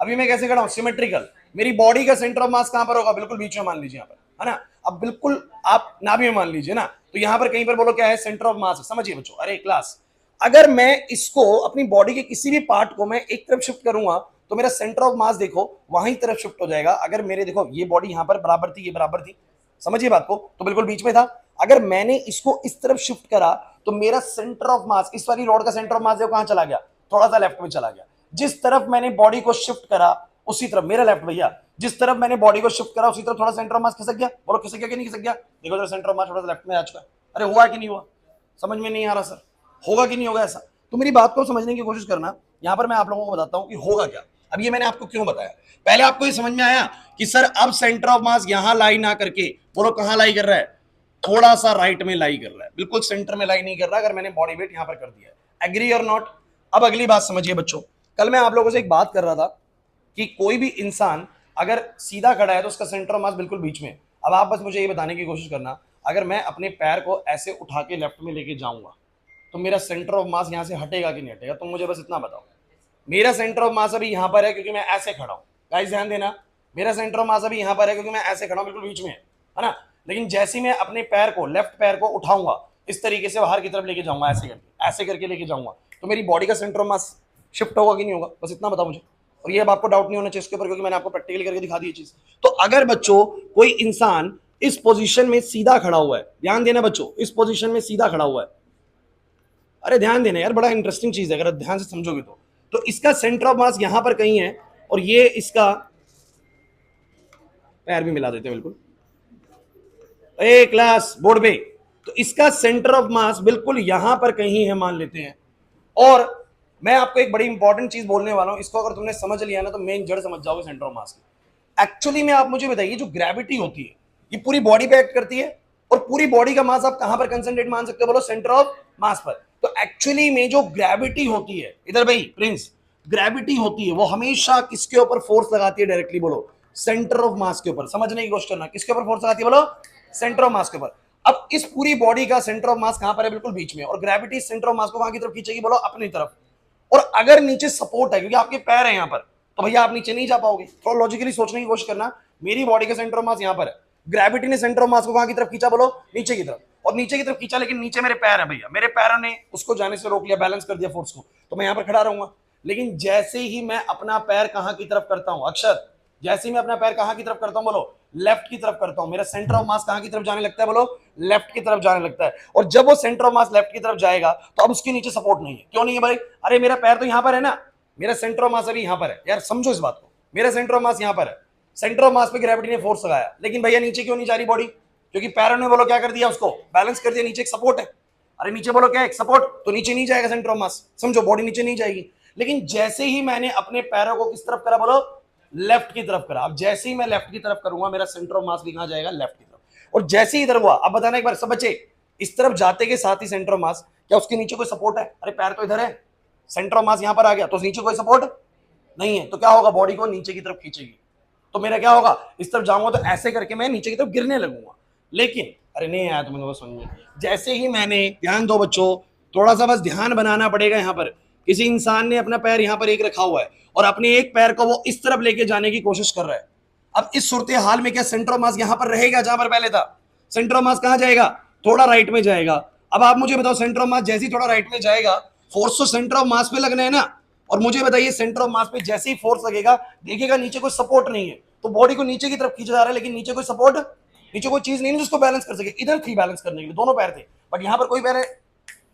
अभी मैं कैसे खड़ा हूं, सिमेट्रिकल। मेरी बॉडी का सेंटर ऑफ मास कहां पर होगा, बिल्कुल बीच में मान लीजिए यहाँ पर, है ना। अब बिल्कुल आप नाभि में मान लीजिए ना, तो यहां पर कहीं पर बोलो क्या है, सेंटर ऑफ मास है। समझिए बच्चों, अरे क्लास, अगर मैं इसको अपनी बॉडी के किसी भी पार्ट को मैं एक तरफ शिफ्ट करूंगा तो मेरा सेंटर ऑफ मास देखो वहीं तरफ शिफ्ट हो जाएगा। अगर मेरे देखो ये बॉडी यहां पर बराबर थी, ये बराबर थी, समझिए बात को, तो बिल्कुल बीच में था। अगर मैंने इसको इस तरफ शिफ्ट करा तो मेरा सेंटर ऑफ मास, इस वाली रॉड का सेंटर ऑफ मास देखो कहां चला गया, थोड़ा सा लेफ्ट में चला गया। जिस तरफ मैंने बॉडी को शिफ्ट करा उसी तरफ मेरा लेफ्ट भैया, जिस तरफ मैंने बॉडी को शिफ्ट करा उसी तरफ थोड़ा सेंटर ऑफ मास खिसक गया। बोलो खिसक गया कि नहीं खिसक गया, देखो जरा सेंटर ऑफ मास थोड़ा सा लेफ्ट में आ चुका है। अरे हुआ कि नहीं हुआ, समझ में नहीं आ रहा सर, होगा कि नहीं होगा ऐसा। तो मेरी बात को समझने की कोशिश करना, यहां पर मैं आप लोगों को बताता हूं कि होगा क्या। अब ये मैंने आपको क्यों बताया, पहले आपको ये समझ में आया कि सर अब सेंटर ऑफ मास यहां लाई ना करके, बोलो कहां लाई कर रहा है, थोड़ा सा राइट में लाई कर रहा है, बिल्कुल सेंटर में लाई नहीं कर रहा अगर मैंने बॉडी वेट यहां पर कर दिया है। Agree or not. अब अगली बात समझिए बच्चों, कल मैं आप लोगों से एक बात कर रहा था कि कोई भी इंसान अगर सीधा खड़ा है तो उसका सेंटर ऑफ मास बिल्कुल बीच में। अब आप बस मुझे ये बताने की कोशिश करना, अगर मैं अपने पैर को ऐसे उठा के लेफ्ट में लेके जाऊंगा तो मेरा सेंटर ऑफ मास यहां से हटेगा कि नहीं हटेगा, तुम मुझे बस इतना बताओ। मेरा सेंटर ऑफ मास अभी यहां पर है क्योंकि मैं ऐसे खड़ा हूं, गाइस ध्यान देना, मेरा सेंटर ऑफ मास अभी यहां पर है क्योंकि मैं ऐसे खड़ा हूं, बिल्कुल बीच में है ना। लेकिन जैसे मैं अपने पैर को, लेफ्ट पैर को उठाऊंगा, इस तरीके से बाहर की तरफ लेके जाऊंगा, ऐसे करके लेके जाऊंगा, तो मेरी बॉडी का सेंटर ऑफ मास शिफ्ट होगा कि नहीं होगा, बस इतना बताओ मुझे। और ये अब आपको डाउट नहीं होना चाहिए इसके ऊपर, क्योंकि मैंने आपको प्रैक्टिकली करके दिखा दी चीज। तो अगर बच्चों कोई इंसान इस पोजीशन में सीधा खड़ा हुआ है, ध्यान देना बच्चों, इस पोजीशन में सीधा खड़ा हुआ है, अरे ध्यान देना यार, बड़ा इंटरेस्टिंग चीज है अगर ध्यान से समझोगे तो इसका सेंटर ऑफ मास यहां पर कहीं है और ये इसका, पैर भी मिला देते हैं बिल्कुल, ए क्लास बोर्ड पे, तो इसका सेंटर ऑफ मास बिल्कुल यहां पर कहीं है मान लेते हैं। और मैं आपको एक बड़ी इंपॉर्टेंट चीज बोलने वाला हूं, इसको अगर तुमने समझ लिया ना तो मेन जड़ समझ जाओगे सेंटर ऑफ मास की। एक्चुअली में आप मुझे बताइए, जो ग्रेविटी होती है ये पूरी बॉडी पे एक्ट करती है, और पूरी बॉडी का मास आप कहां पर कंसंट्रेट मान सकते हो, बोलो सेंटर ऑफ मास पर। तो एक्चुअली में जो ग्रेविटी होती है, इधर भाई प्रिंस, ग्रेविटी होती है वो हमेशा किसके ऊपर फोर्स लगाती है डायरेक्टली, बोलो सेंटर ऑफ मास के ऊपर। समझने की कोशिश करना, किसके ऊपर फोर्स लगाती है, बोलो सेंटर ऑफ मास के ऊपर। अब इस पूरी बॉडी का सेंटर ऑफ मास कहां पर है, बिल्कुल बीच में, और ग्रेविटी सेंटर ऑफ मास को कहां की तरफ खींचेगी, बोलो अपनी तरफ। और अगर नीचे सपोर्ट है, क्योंकि आपके पैर है यहां पर, तो भैया आप नीचे नहीं जा पाओगे। थोड़ा लॉजिकली सोचने की कोशिश करना, मेरी बॉडी का सेंटर ऑफ मास यहां पर है, ग्रेविटी ने सेंटर ऑफ मास को कहां की तरफ खींचा, बोलो नीचे की तरफ। और नीचे की तरफ खींचा, लेकिन नीचे मेरे पैर है भैया, मेरे पैरों ने उसको जाने से रोक लिया, बैलेंस कर दिया फोर्स को, तो मैं यहां पर खड़ा रहूंगा। लेकिन जैसे ही मैं अपना पैर कहां की तरफ करता हूं, अक्षर, जैसे ही मैं अपना पैर कहां की तरफ करता हूं, बोलो लेफ्ट की तरफ करता हूं, मेरा सेंटर ऑफ मास कहां की तरफ जाने लगता है, बोलो लेफ्ट की तरफ जाने लगता है। और जब वो सेंटर ऑफ मास लेफ्ट की तरफ जाएगा तो अब उसके नीचे सपोर्ट नहीं है। क्यों नहीं है भाई, अरे मेरा पैर तो यहां पर है ना, मेरा सेंटर ऑफ मास अभी यहां पर है यार, समझो इस बात को, मेरा सेंटर ऑफ मास यहां पर है, सेंटर ऑफ मास पे ग्रेविटी ने फोर्स लगाया, लेकिन भैया नीचे क्यों नहीं जा रही बॉडी, क्योंकि पैरों ने बोलो क्या कर दिया, उसको बैलेंस कर दिया, नीचे एक सपोर्ट है। अरे नीचे बोलो क्या है, एक सपोर्ट, तो नीचे नहीं जाएगा सेंटर ऑफ मास, समझो बॉडी नीचे नहीं जाएगी। लेकिन जैसे ही मैंने अपने पैरों को किस तरफ करा, बोलो लेफ्ट की तरफ करा, अब जैसे ही मैं लेफ्ट की तरफ करूंगा मेरा सेंटर ऑफ मास भी कहां जाएगा, लेफ्ट की तरफ। और जैसे ही इधर हुआ, अब बताना एक बार सब बच्चे, इस तरफ जाते के साथ ही सेंटर ऑफ मास, क्या उसके नीचे कोई सपोर्ट है, अरे पैर तो इधर है, सेंटर ऑफ मास यहां पर आ गया तो नीचे कोई सपोर्ट नहीं है, तो क्या होगा, बॉडी को नीचे की तरफ खींचेगी। तो मेरा क्या होगा, इस तरफ जाऊंगा तो ऐसे करके मैं नीचे की तरफ गिरने लगूंगा। लेकिन अरे नहीं आया तुम्हें तो समझ में, जैसे ही मैंने, ध्यान दो बच्चों, थोड़ा सा बस ध्यान बनाना पड़ेगा। यहां पर किसी इंसान ने अपना पैर यहां पर एक रखा हुआ है और अपने एक पैर को वो इस तरफ लेके जाने की कोशिश कर रहा है। अब इस सूरत हाल में क्या सेंटर ऑफ मास यहां पर रहेगा जहां पर पहले था, सेंटर ऑफ मास कहां जाएगा, थोड़ा राइट में जाएगा। अब आप मुझे बताओ, सेंटर ऑफ मास जैसे ही थोड़ा राइट में जाएगा, फोर्स तो सेंटर ऑफ मास पे लगना है ना। और मुझे बताइए, सेंटर ऑफ मास पे जैसे ही फोर्स लगेगा, देखिएगा नीचे कोई सपोर्ट नहीं है, तो बॉडी को नीचे की तरफ खींचा जा रहा है, लेकिन नीचे कोई सपोर्ट, नीचे कोई चीज नहीं है जिसको बैलेंस कर सके। इधर थी बैलेंस करने के लिए, दोनों पैर थे, बट यहां पर कोई पैर है,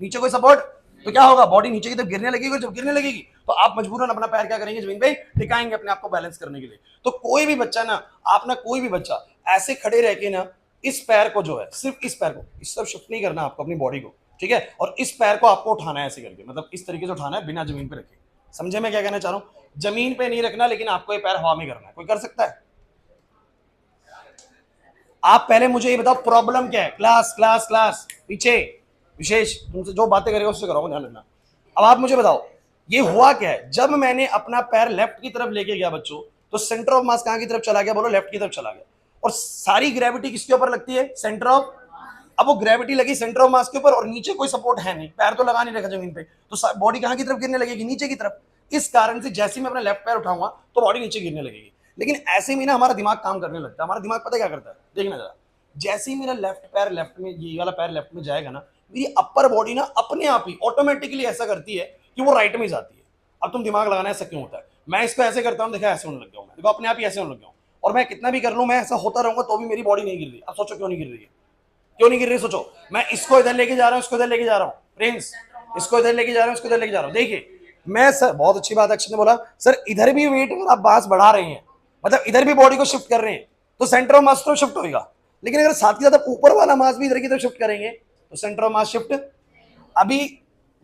नीचे कोई सपोर्ट, तो क्या होगा, बॉडी नीचे की तरफ गिरने लगेगी। जब गिरने लगेगी तो आप मजबूरन अपना पैर क्या करेंगे, जमीन पे टिकाएंगे अपने आप को बैलेंस करने के लिए। तो कोई भी बच्चा ना, आप ना कोई भी बच्चा ऐसे खड़े रह के ना, इस पैर को जो है, सिर्फ इस पैर को इस तरफ शिफ्ट नहीं करना आपको, अपनी बॉडी को, ठीक है, और इस पैर को आपको उठाना है ऐसे करके, मतलब इस तरीके से उठाना है बिना जमीन पे रखे। समझे मैं क्या कहना चाह रहा हूं, जमीन पे नहीं रखना, लेकिन आपको ये पैर हवा में करना है। कोई कर सकता है? आप पहले मुझे ये बताओ प्रॉब्लम क्या है, क्लास क्लास क्लास पीछे विशेष, तुमसे जो बातें करेगा उससे कराओ, ध्यान रखना। अब आप मुझे बताओ ये हुआ क्या है, जब मैंने अपना पैर लेफ्ट की तरफ लेके गया बच्चों, तो सेंटर ऑफ मास कहां की तरफ चला गया, बोलो लेफ्ट की तरफ चला गया। और सारी ग्रेविटी किसके ऊपर लगती है, सेंटर ऑफ, अब वो ग्रेविटी लगी सेंटर ऑफ मास के ऊपर और नीचे कोई सपोर्ट है नहीं, पैर तो लगा नहीं रखा जमीन पे, तो बॉडी कहां की तरफ गिरने लगेगी, नीचे की तरफ। इस कारण से जैसे ही मैं अपना लेफ्ट पैर उठाऊंगा तो बॉडी नीचे गिरने लगेगी। लेकिन ऐसे में ना हमारा दिमाग काम करने लगता है। हमारा दिमाग पता है क्या करता है, देखना जरा, जैसे ही मेरा लेफ्ट पैर लेफ्ट में, ये वाला पैर लेफ्ट में जाएगा ना, मेरी अपर बॉडी ना अपने आप ही ऑटोमेटिकली ऐसा करती है कि वो राइट में जाती है। अब तुम दिमाग लगाना, ऐसा क्यों होता है? मैं इसको ऐसे करता हूँ, देखा ऐसे होने लग गया हूँ मैं, देखो अपने आप ही ऐसे होने लग गया हूँ। और मैं कितना भी कर लूँ, मैं ऐसा होता रहूंगा तो भी मेरी बॉडी नहीं गिर रही। अब सोचो क्यों नहीं गिर रही है, क्यों नहीं गिर रही? सोचो, मैं इसको इधर लेके जा रहा हूँ, इसको इधर लेके जा रहा हूँ, प्रिंस इसको इधर लेके जा रहा हूँ, इसको इधर लेके जा रहा हूँ। देखिए मैं सर, बहुत अच्छी बात अक्षय ने बोला, सर इधर भी वेट अगर आप बांस बढ़ा रहे हैं, मतलब इधर भी बॉडी को शिफ्ट कर रहे हैं, तो सेंटर ऑफ मास तो शिफ्ट होगा। लेकिन अगर साथ ही साथ ऊपर वाला मास भी इधर की तरफ शिफ्ट करेंगे तो सेंटर ऑफ मास शिफ्ट। अभी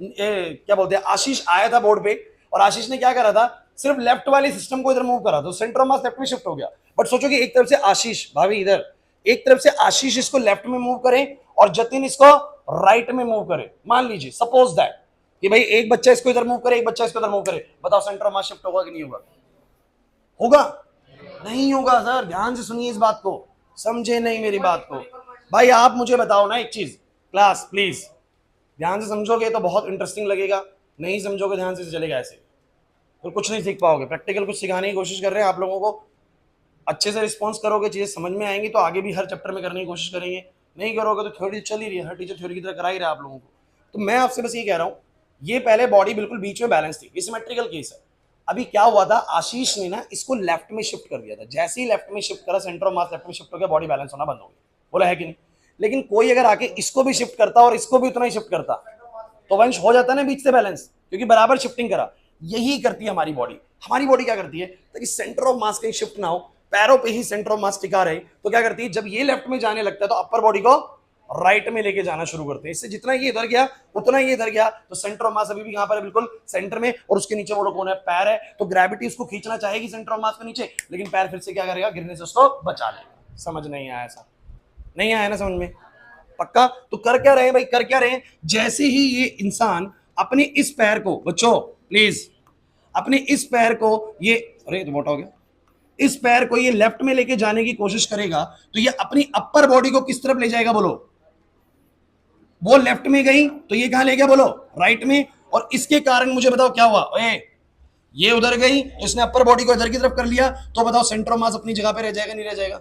क्या बोलते हैं, आशीष आया था बोर्ड पे और आशीष ने क्या करा था, सिर्फ लेफ्ट वाले सिस्टम को इधर मूव करा तो सेंटर ऑफ मास लेफ्ट में शिफ्ट हो गया। बट सोचो कि एक तरफ से आशीष भाभी इधर, एक तरफ से आशीष इसको लेफ्ट में मूव करे और जतिन इसको राइट में मूव करे। मान लीजिए सपोज दैट कि भाई एक बच्चा इसको इधर मूव करे, एक बच्चा इसको इधर मूव करे, बताओ सेंटर ऑफ मास शिफ्ट होगा कि नहीं होगा? होगा? नहीं होगा सर, ध्यान से सुनिए इस बात को, समझे नहीं मेरी बात को? भाई आप मुझे बताओ ना एक चीज, क्लास प्लीज ध्यान से समझोगे तो बहुत इंटरेस्टिंग लगेगा, नहीं समझोगे ध्यान से चलेगा ऐसे तो कुछ नहीं सीख पाओगे। प्रैक्टिकल कुछ सिखाने की कोशिश कर रहे हैं आप लोगों को, अच्छे से रिस्पॉन्स करोगे, चीजें समझ में आएंगी तो आगे भी हर चैप्टर में करने की कोशिश करेंगे। नहीं करोगे तो थ्योरी चल ही रही है, हर टीचर थ्योरी की तरह करा ही रहा है आप लोगों को। तो मैं आपसे बस ये कह रहा हूँ, ये पहले बॉडी बिल्कुल बीच में बैलेंस थी, ये सिमेट्रिकल केस है। अभी क्या हुआ था, आशीष ने ना इसको लेफ्ट में शिफ्ट कर दिया था, जैसे ही लेफ्ट में शिफ्ट करा सेंटर ऑफ मास लेफ्ट में शिफ्ट हो गया, बॉडी बैलेंस होना बंद हो गई। बोला है कि नहीं? लेकिन कोई अगर आके इसको भी शिफ्ट करता और इसको भी उतना ही शिफ्ट करता तो वंश हो जाता ना बीच से बैलेंस, क्योंकि बराबर शिफ्टिंग करा। यही करती है हमारी बॉडी। हमारी बॉडी क्या करती है, ताकि सेंटर ऑफ मास कहीं शिफ्ट ना हो, पैरों पे ही सेंटर ऑफ मास टिका रहे, तो क्या करती है, जब ये लेफ्ट में जाने लगता है तो अपर बॉडी को राइट में लेके जाना शुरू करते हैं। इससे जितना ये इधर गया उतना ये इधर गया, तो सेंटर ऑफ मास अभी भी यहाँ पर है, बिल्कुल सेंटर में, और उसके नीचे वो लोग कौन है, पैर है। तो ग्रेविटी उसको खींचना चाहेगी सेंटर ऑफ मास के नीचे, लेकिन पैर फिर से क्या करेगा, गिरने से उसको बचा लेगा। समझ नहीं आया? ऐसा नहीं आया ना समझ में? पक्का? तो कर क्या रहे भाई, कर क्या रहे, जैसे ही ये इंसान अपने इस पैर को, बच्चों प्लीज, अपने इस पैर को ये, अरे तो मोटा हो गया, इस पैर को ये लेफ्ट में लेके जाने की कोशिश करेगा तो ये अपनी अपर बॉडी को किस तरफ ले जाएगा बोलो? वो लेफ्ट में गई तो ये कहां ले गया बोलो? राइट में। और इसके कारण मुझे बताओ क्या हुआ, ये उधर गई तो इसने अपर बॉडी को इधर की तरफ कर लिया, तो बताओ सेंटर ऑफ मास अपनी जगह पे रह जाएगा नहीं रह जाएगा?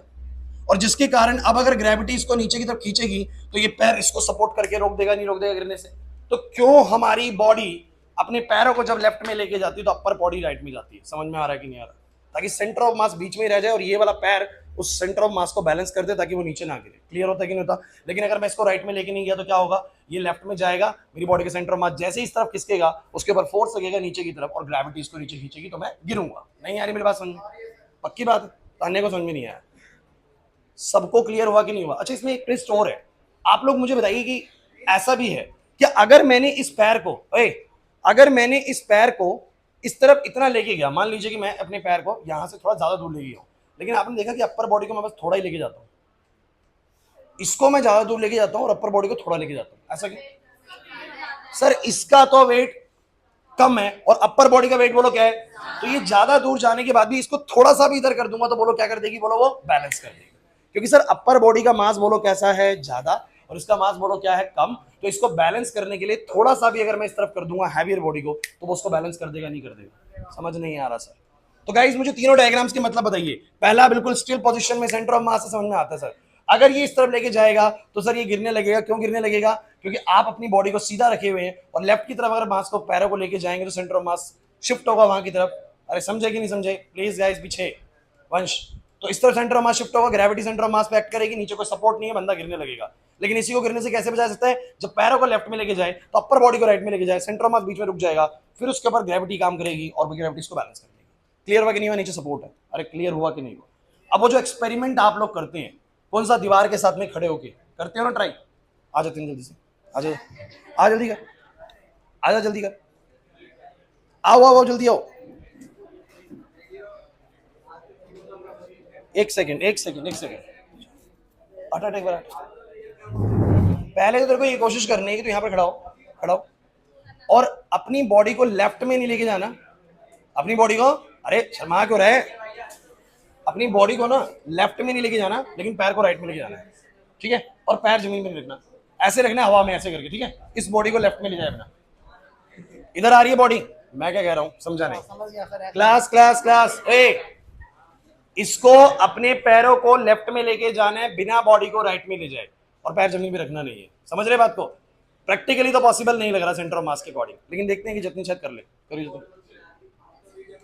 और जिसके कारण अब अगर ग्रेविटी इसको नीचे की तरफ खींचेगी तो ये पैर इसको सपोर्ट करके रोक देगा नहीं रोक देगा गिरने से? तो क्यों हमारी बॉडी अपने पैरों को जब लेफ्ट में लेके जाती है तो अपर बॉडी राइट में जाती है? समझ में आ रहा है कि नहीं आ रहा? ताकि सेंटर ऑफ मास बीच में रह जाए और ये वाला पैर उस सेंटर ऑफ मास को बैलेंस कर दे ताकि वो नीचे ना गिरे। क्लियर होता है कि नहीं होता? लेकिन अगर मैं इसको राइट में लेके नहीं गया तो क्या होगा, ये लेफ्ट में जाएगा, मेरी बॉडी के सेंटर ऑफ मास जैसे इस तरफ खिसकेगा उसके ऊपर फोर्स लगेगा नीचे की तरफ और ग्रेविटी इसको नीचे खींचेगी तो मैं गिरूंगा। नहीं आ रही मेरी बात समझ में? पक्की बात है? तान्या को समझ में नहीं आया? सबको क्लियर हुआ कि नहीं हुआ? अच्छा, इसमें एक ट्विस्ट और है, आप लोग मुझे बताइए कि ऐसा भी है कि अगर मैंने इस पैर को, अगर मैंने इस पैर को इस तरफ इतना लेके गया, मान लीजिए कि मैं अपने पैर को यहां से थोड़ा ज्यादा दूर लेके गया हूं, लेकिन आपने देखा कि अपर बॉडी को मैं बस थोड़ा ही लेके जाता हूं, इसको मैं ज्यादा दूर लेके जाता हूं और अपर बॉडी को थोड़ा लेके जाता हूं, ऐसा क्यों? सर इसका तो वेट कम है और अपर बॉडी का वेट बोलो क्या है, तो ये ज्यादा दूर जाने के बाद भी इसको थोड़ा सा भी इधर कर दूंगा तो बोलो क्या कर देगी, बोलो वो बैलेंस कर देगी। क्योंकि सर अपर बॉडी का मास बोलो कैसा है, ज्यादा, और इसका मास बोलो क्या है, कम। तो इसको बैलेंस करने के लिए थोड़ा सा भी अगर मैं इस तरफ कर दूंगा हैवियर बॉडी को तो वो उसको बैलेंस कर देगा नहीं कर देगा? समझ नहीं आ रहा सर? तो गाइस मुझे तीनों डायग्राम्स के मतलब बताइए। पहला बिल्कुल स्टिल पोजीशन में सेंटर ऑफ मास से समझ में आता है सर। अगर ये इस तरफ लेके जाएगा तो सर ये गिरने लगेगा। क्यों गिरने लगेगा? क्योंकि आप अपनी बॉडी को सीधा रखे हुए हैं और लेफ्ट की तरफ अगर मास को, पैरों को लेके जाएंगे तो सेंटर ऑफ मास शिफ्ट होगा वहां की तरफ। अरे समझे कि नहीं समझे? प्लीज गाइस पीछे वंश। तो इस तरफ सेंटर ऑफ मास शिफ्ट होगा, ग्रेविटी सेंटर ऑफ मास पे एक्ट करेगी, नीचे कोई सपोर्ट नहीं है, बंदा गिरने लगेगा। लेकिन इसी को गिरने से कैसे बचा सकता है? जब पैरों को लेफ्ट में लेके जाए तो अपर बॉडी को राइट में लेके जाए, सेंटर ऑफ मास बीच में रुक जाएगा, फिर उसके ऊपर ग्रेविटी काम करेगी और ग्रेविटी इसको बैलेंस कर देगी। क्लियर हुआ कि नहीं हुआ? नीचे सपोर्ट है। अरे क्लियर हुआ कि नहीं हुआ? अब वो जो एक्सपेरिमेंट आप लोग करते हैं, कौन सा, दीवार के साथ में खड़े होके करते हो ना ट्राई, आ जाते हैं जल्दी से, आ जाओ, आ जल्दी कर, आ जा जल्दी कर, आओ आओ जल्दी आओ। एक सेकंड एक सेकंड एक सेकंड, हटा एक बार। पहले तो तेरे को ये कोशिश करनी है कि तू यहाँ पर खड़ा हो, खड़ा हो, और अपनी बॉडी को लेफ्ट में नहीं लेके जाना। अपनी बॉडी को, अरे शर्मा क्यों रहे, अपनी बॉडी को ना लेफ्ट में नहीं लेके जाना, लेकिन पैर को राइट में लेके जाना है, ठीक है? और पैर जमीन में नहीं रखना, ऐसे रखना हवा में ऐसे करके, ठीक है? इस बॉडी को लेफ्ट में ले जाए अपना, इधर आ रही है बॉडी, मैं क्या कह रहा हूँ, समझा नहीं? समझ गया सर। क्लास क्लास क्लास इसको अपने पैरों को लेफ्ट में लेके जाना है, बिना बॉडी को राइट में ले जाए, और पैर जमीन पे रखना नहीं है। समझ रहे बात को? प्रैक्टिकली तो पॉसिबल नहीं लग रहा सेंटर ऑफ मास के अकॉर्डिंग, लेकिन देखते हैं कि जितनी शायद कर ले। करिए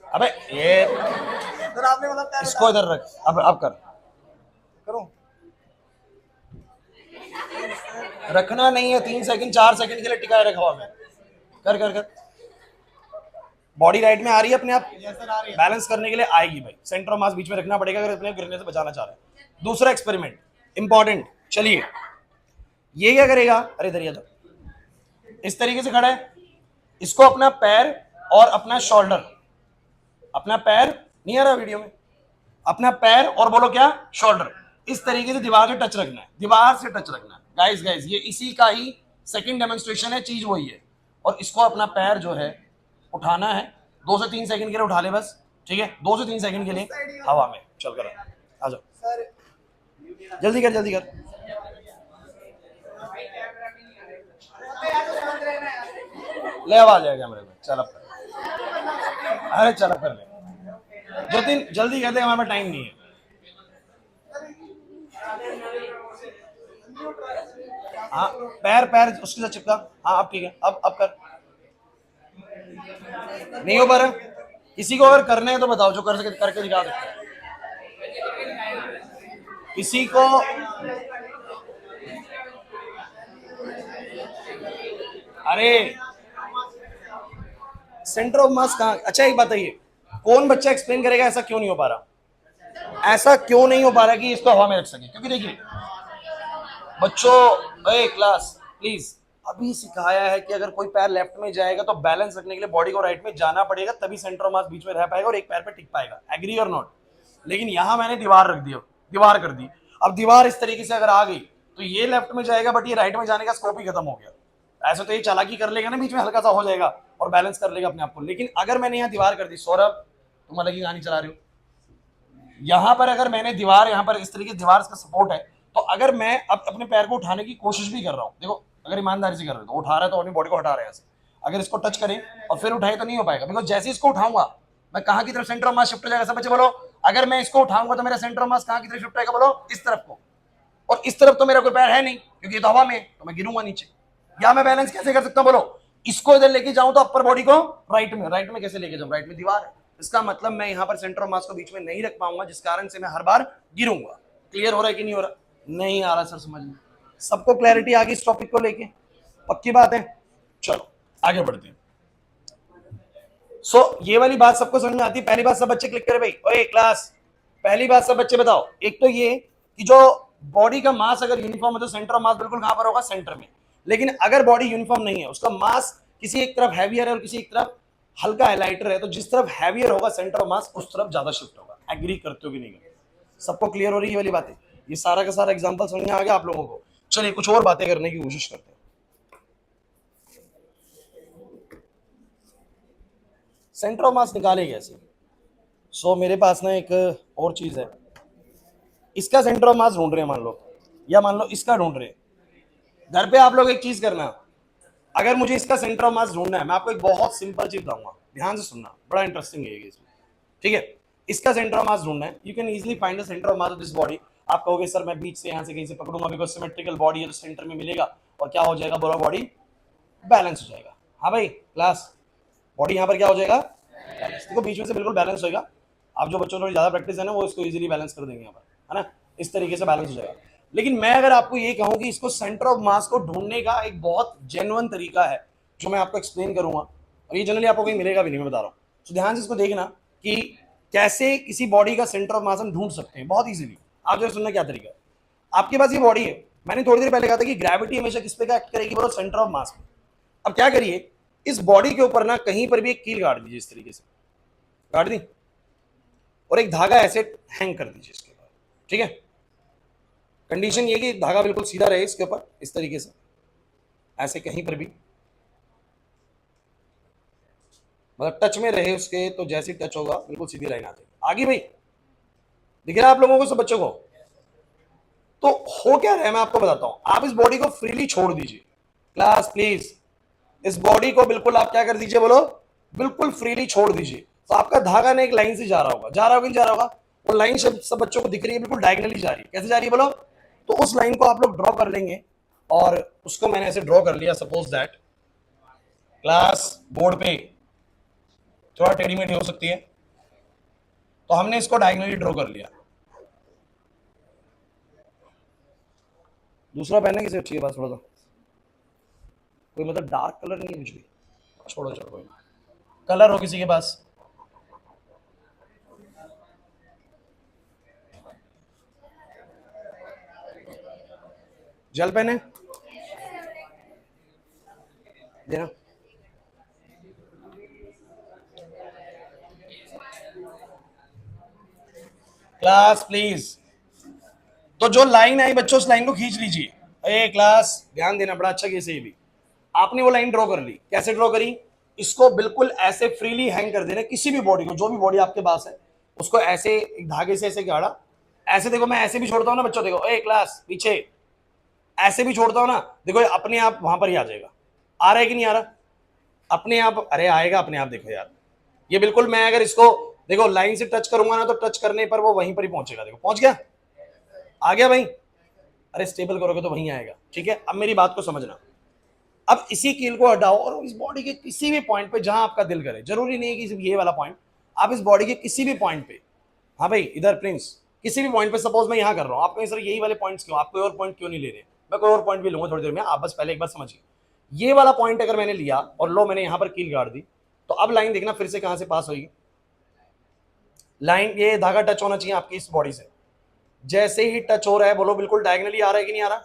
अबे ये सर आपने मतलब इसको इधर रख, अब कर, करो। रखना नहीं है, 3 सेकंड 4 सेकंड के लिए टिकाए रखा हुआ में। कर कर कर, बॉडी राइट में आ रही है अपने आप, बैलेंस करने के लिए आएगी भाई। सेंटर ऑफ मास बीच में रखना पड़ेगा अगर अपने गिरने से बचाना चाह रहे हैं। दूसरा एक्सपेरिमेंट इंपॉर्टेंट, चलिए ये क्या करेगा, अरे इधर तो इस तरीके से खड़ा है, इसको अपना पैर और अपना शोल्डर, अपना पैर नहीं आ रहा वीडियो में, अपना पैर और बोलो क्या, शोल्डर, इस तरीके से दीवार से टच रखना है, दीवार से टच रखना है। गाइस गाइस ये इसी का ही सेकंड डेमोन्स्ट्रेशन है, चीज वही है। और इसको अपना पैर जो है उठाना है, 2 से 3 सेकंड के लिए उठा ले बस, ठीक है, 2 से 3 सेकंड के लिए हवा में चल कर आ जाओ, जल्दी कर जल्दी कर। ले अब आ जाएगा कैमरे में, चल अब कर, अरे चल अब कर ले, 2-3 जल्दी कर दे, हमारे पास टाइम नहीं है। हाँ पैर पैर उसके साथ चिपका, हाँ अब ठीक है, अब कर। नहीं हो पा रहा, किसी को अगर करने है तो बताओ, जो कर सके करके दिखा सकते हैं किसी को। अरे सेंटर ऑफ मास कहाँ, अच्छा एक बताइए, कौन बच्चा एक्सप्लेन करेगा ऐसा क्यों नहीं हो पा रहा, ऐसा क्यों नहीं हो पा रहा कि इसको हवा में रख सके? क्योंकि देखिए बच्चों, ए क्लास प्लीज, अभी सिखाया है कि अगर कोई पैर लेफ्ट में जाएगा तो बैलेंस रखने के लिए बॉडी को राइट में जाना पड़ेगा, तभी सेंटर ऑफ मास बीच में रह पाएगा और एक पैर पे टिक पाएगा। Agree or not? लेकिन यहां मैंने दीवार रख दी, दीवार कर दी। अब दीवार इस तरीके से अगर आ गई तो ये लेफ्ट में जाएगा, बट ये राइट में जाने का स्कोप ही खत्म हो गया। ऐसे तो ये चालाकी कर लेगा ना, बीच में हल्का सा हो जाएगा और बैलेंस कर लेगा अपने आप को। लेकिन अगर मैंने यहाँ दीवार कर दी, सौरभ तुम अलग ही गानी चला रहे हो, यहां पर अगर मैंने दीवार, यहां पर इस तरीके से दीवार का सपोर्ट है, तो अगर मैं अब अपने पैर को उठाने की कोशिश भी कर रहा हूं, देखो अगर ईमानदारी से कर रहे हो तो उठा रहा है तो अपनी बॉडी को हटा रहे हैं ऐसे, अगर इसको टच करें और फिर उठाए तो नहीं हो पाएगा, बिकॉज जैसे इसको उठाऊंगा मैं कहां की तरफ सेंटर ऑफ मास शिफ्ट हो जाएगा? सब बच्चे बोलो, अगर मैं इसको उठाऊंगा तो मेरा सेंटर ऑफ मास कहां की तरफ शिफ्ट होगा? बोलो इस तरफ को, और इस तरफ तो मेरा कोई पैर है नहीं क्योंकि ये तो हवा में है, तो मैं गिरूंगा नीचे। या मैं बैलेंस कैसे कर सकता हूं? बोलो इसको इधर लेके जाऊं तो अपर बॉडी को राइट में कैसे लेके जाऊं? राइट में दीवार है, इसका मतलब मैं यहां पर सेंटर ऑफ मास को बीच में नहीं रख पाऊंगा, जिस कारण से मैं हर बार गिरूंगा। क्लियर हो रहा है कि नहीं हो रहा? नहीं आ रहा सर समझ में? सबको क्लैरिटी आ गई इस टॉपिक को लेके? पक्की बात है, चलो आगे बढ़ते हैं। ये वाली बात सबको समझ में आती है? पहली बात सब बच्चे क्लिक करें भाई, ओए क्लास, पहली बात सब बच्चे बताओ। एक तो ये कि जो बॉडी का मास अगर यूनिफॉर्म है तो सेंटर ऑफ मास बिल्कुल कहां पर होगा? सेंटर में। लेकिन अगर बॉडी यूनिफॉर्म नहीं है, उसका मास किसी एक तरफ हैवियर है और किसी एक तरफ हल्का है, लाइटर है, तो जिस तरफ हैवियर होगा सेंटर ऑफ मास उस तरफ ज्यादा शिफ्ट होगा। एग्री करते हो कि नहीं? सबको क्लियर हो रही है वाली बातें? ये सारा का सारा एग्जांपल समझ में आ गया आप लोगों को? चलिए कुछ और बातें करने की कोशिश करते हैं। सेंटर ऑफ मास निकाले कैसे? मेरे पास ना एक और चीज है, इसका सेंटर ऑफ मास ढूंढ रहे हैं मान लो, या मान लो इसका ढूंढ रहे हैं। घर पे आप लोग एक चीज करना, अगर मुझे इसका सेंटर ऑफ मास ढूंढना है, मैं आपको एक बहुत सिंपल चीज बताऊंगा, ध्यान से सुनना, बड़ा इंटरेस्टिंग है इसमें, ठीक है? इसका सेंटर ऑफ मास ढूंढना है, you can easily find the centre of mass of this body. आप कहोगे सर मैं बीच से यहाँ से कहीं से पकड़ूंगा, बिकॉज सिमेट्रिकल बॉडी है तो सेंटर में मिलेगा, और क्या हो जाएगा? पूरा बॉडी बैलेंस हो जाएगा। हाँ भाई क्लास, बॉडी यहाँ पर क्या हो जाएगा? बैलेंस। देखो बीच में से बिल्कुल बैलेंस होगा। आप जो बच्चों को थोड़ी ज्यादा प्रैक्टिस है ना, वो इसको इजीली बैलेंस कर देंगे यहाँ पर, है ना? इस तरीके से बैलेंस हो जाएगा। लेकिन मैं अगर आपको ये कहूँ कि इसको सेंटर ऑफ मास को ढूंढने का एक बहुत जेन्युइन तरीका है जो मैं आपको एक्सप्लेन करूंगा, और ये जनरली आपको कहीं मिलेगा भी नहीं, मैं बता रहा हूँ। तो ध्यान से इसको देखना कि कैसे किसी बॉडी का सेंटर ऑफ मास हम ढूंढ सकते हैं बहुत इजीली। आप जो सुनना क्या तरीका है, आपके पास ये बॉडी है, मैंने थोड़ी देर पहले कहा था कि ग्रेविटी हमेशा किस पे एक्ट करेगी? बोलो सेंटर ऑफ मास पे। अब क्या करिए, इस बॉडी के ऊपर ना कहीं पर भी एक कील गाड़ दीजिए, इस तरीके से गाड़ दी, और एक धागा ऐसे हैंग कर दीजिए इसके ऊपर, ठीक है? कंडीशन ये कि धागा बिल्कुल सीधा रहे इसके ऊपर, इस तरीके से ऐसे कहीं पर भी मतलब टच में रहे उसके, तो जैसे टच होगा बिल्कुल सीधी लाइन आती है आगे। भाई दिख रहा है आप लोगों को, सब बच्चों को? तो हो क्या रहा है मैं आपको बताता हूं। आप इस बॉडी को फ्रीली छोड़ दीजिए, क्लास प्लीज, इस बॉडी को बिल्कुल आप क्या कर दीजिए? बोलो बिल्कुल फ्रीली छोड़ दीजिए। तो आपका धागा ना एक लाइन से जा रहा होगा, जा रहा होगा, नहीं जा रहा होगा, वो लाइन सब बच्चों को दिख रही है, बिल्कुल डायगनली जा रही है। कैसे जा रही है बोलो? तो उस लाइन को आप लोग ड्रॉ कर लेंगे, और उसको मैंने ऐसे ड्रॉ कर लिया। सपोज दैट क्लास बोर्ड पे थोड़ा टेढ़ी मेढ़ी हो सकती है, तो हमने इसको डायगनली ड्रॉ कर लिया। दूसरा पेन है किसी अच्छी के पास? थोड़ा सा कोई मतलब डार्क कलर नहीं है कुछ भी? छोड़ो छोड़ो, कोई कलर हो किसी के पास? जेल पेन है देना। Class please. तो जो लाइन आई बच्चों, उस लाइन को खींच लीजिए। ए क्लास ध्यान देना, बड़ा अच्छा केस है ये भी। आपने वो लाइन ड्रॉ कर ली। कैसे ड्रॉ करी? इसको बिल्कुल ऐसे फ्रीली हैंग कर देना, किसी भी बॉडी को, जो भी बॉडी आपके पास है उसको ऐसे एक धागे से ऐसे गाड़ा। ऐसे देखो, मैं ऐसे भी छोड़ता हूं ना बच्चों, देखो ए क्लास पीछे, ऐसे भी छोड़ता हूं ना, देखो अपने आप वहां पर ही आ जाएगा। आ रहा है कि नहीं आ रहा? अपने आप, अरे आएगा अपने आप। देखो यार, ये बिल्कुल, मैं अगर इसको देखो लाइन से टच करूंगा ना, तो टच करने पर वो वहीं पर ही पहुंचेगा। देखो पहुंच गया, आ गया भाई। अरे स्टेबल करोगे तो वहीं आएगा। ठीक है, अब मेरी बात को समझना। अब इसी कील को हटाओ और इस बॉडी के किसी भी पॉइंट पे जहां आपका दिल करे, जरूरी नहीं है कि सिर्फ ये वाला पॉइंट, आप इस बॉडी के किसी भी पॉइंट पे, हाँ भाई इधर प्रिंस, किसी भी पॉइंट पे, सपोज मैं यहां कर रहा हूं, आप कहें सर यही वाले पॉइंट्स क्यों, आप कोई और पॉइंट क्यों नहीं ले रहे? मैं कोई और पॉइंट भी लूंगा थोड़ी देर में, आप बस पहले एक बार समझिए। ये वाला पॉइंट अगर मैंने लिया और लो मैंने यहां पर कील गाड़ दी, तो अब लाइन देखना फिर से कहां से पास होगी। लाइन, ये धागा टच होना चाहिए आपकी इस बॉडी से। जैसे ही टच हो रहा है, बोलो बिल्कुल डायगनली आ रहा है कि नहीं आ रहा?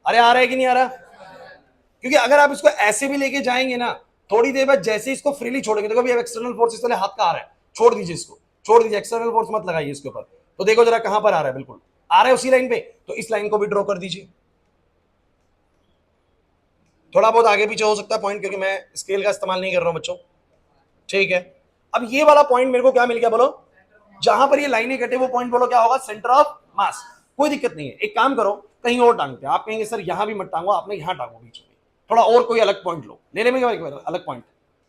अरे आ रहा है कि नहीं आ रहा? क्योंकि अगर आप इसको ऐसे भी लेके जाएंगे ना, थोड़ी देर बाद जैसे इसको फ्रीली छोड़ेंगे, देखो अभी एक्सटर्नल फोर्स इस हाथ का आ रहा है, छोड़ दीजिए इसको, छोड़ दीजिए, एक्सटर्नल फोर्स मत लगाइए इसके ऊपर। तो देखो जरा कहां पर आ रहा है, बिल्कुल आ रहा है उसी लाइन पे। तो इस लाइन को भी ड्रॉ कर दीजिए। थोड़ा बहुत आगे पीछे हो सकता है पॉइंट, क्योंकि मैं स्केल का इस्तेमाल नहीं कर रहा हूं बच्चों। ठीक है, अब ये वाला पॉइंट मेरे को क्या मिल गया बोलो? जहां पर ये लाइनें कटे वो पॉइंट बोलो क्या होगा? सेंटर ऑफ मास। कोई दिक्कत नहीं है, एक काम करो, कहीं और टांगते हैं। आप कहेंगे सर यहां भी मत टांगो, आपने यहां टांगो बीच में, थोड़ा और कोई अलग पॉइंट लो, ले लेंगे अलग पॉइंट।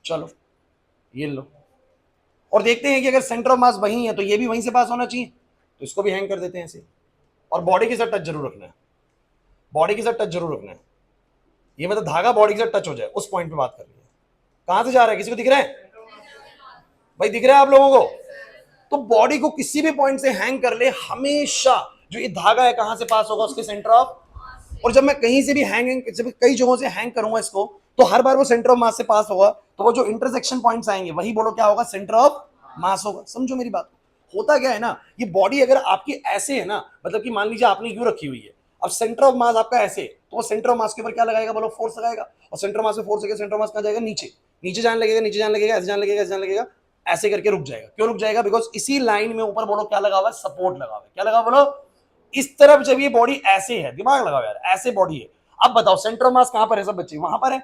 चलो ये लो, और देखते हैं कि अगर सेंटर ऑफ मास वहीं है तो ये भी वहीं से पास होना चाहिए, तो इसको भी हैंग कर देते हैं ऐसे। और बॉडी के साथ टच जरूर रखना है, बॉडी के साथ टच जरूर रखना है। ये मतलब धागा बॉडी के साथ टच हो जाए, उस पॉइंट पे बात कर रही है। कहां से जा रहा है, किसी को दिख रहा है भाई? दिख रहा है आप लोगों को? तो बॉडी को किसी भी पॉइंट से हैंग कर ले, हमेशा जो ये धागा है कहां से पास होगा? उसके सेंटर ऑफ। और जब मैं कहीं से भी कई जगहों से हैंग करूंगा इसको, तो हर बार वो सेंटर ऑफ मास से पास होगा, तो वो जो इंटरसेक्शन पॉइंट्स आएंगे वही बोलो क्या होगा? सेंटर ऑफ मास होगा। समझो मेरी बात। होता क्या है ना, ये बॉडी अगर आपकी ऐसे है ना, मतलब कि मान लीजिए आपने यूं रखी हुई है, अब सेंटर ऑफ मास आपका ऐसे, तो वो सेंटर ऑफ मास के ऊपर क्या लगाएगा बोलो? फोर्स लगाएगा। और सेंटर ऑफ मास में फोर्स लगेगा, सेंटर ऑफ मास कहां जाएगा? नीचे। नीचे जाने लगेगा, नीचे जाने लगेगा, ऐसे जाने लगेगा, ऐसे जाने लगेगा, ऐसे करके रुक जाएगा। क्यों रुक जाएगा? बिकॉज इसी लाइन में ऊपर बोलो क्या लगा हुआ है? सपोर्ट लगा हुआ है। क्या लगा बोलो? इस तरफ जब ये बॉडी ऐसे है, दिमाग लगाओ यार, ऐसे बॉडी है, अब बताओ सेंटर ऑफ मास कहां पर है सब बच्चे? वहां पर है।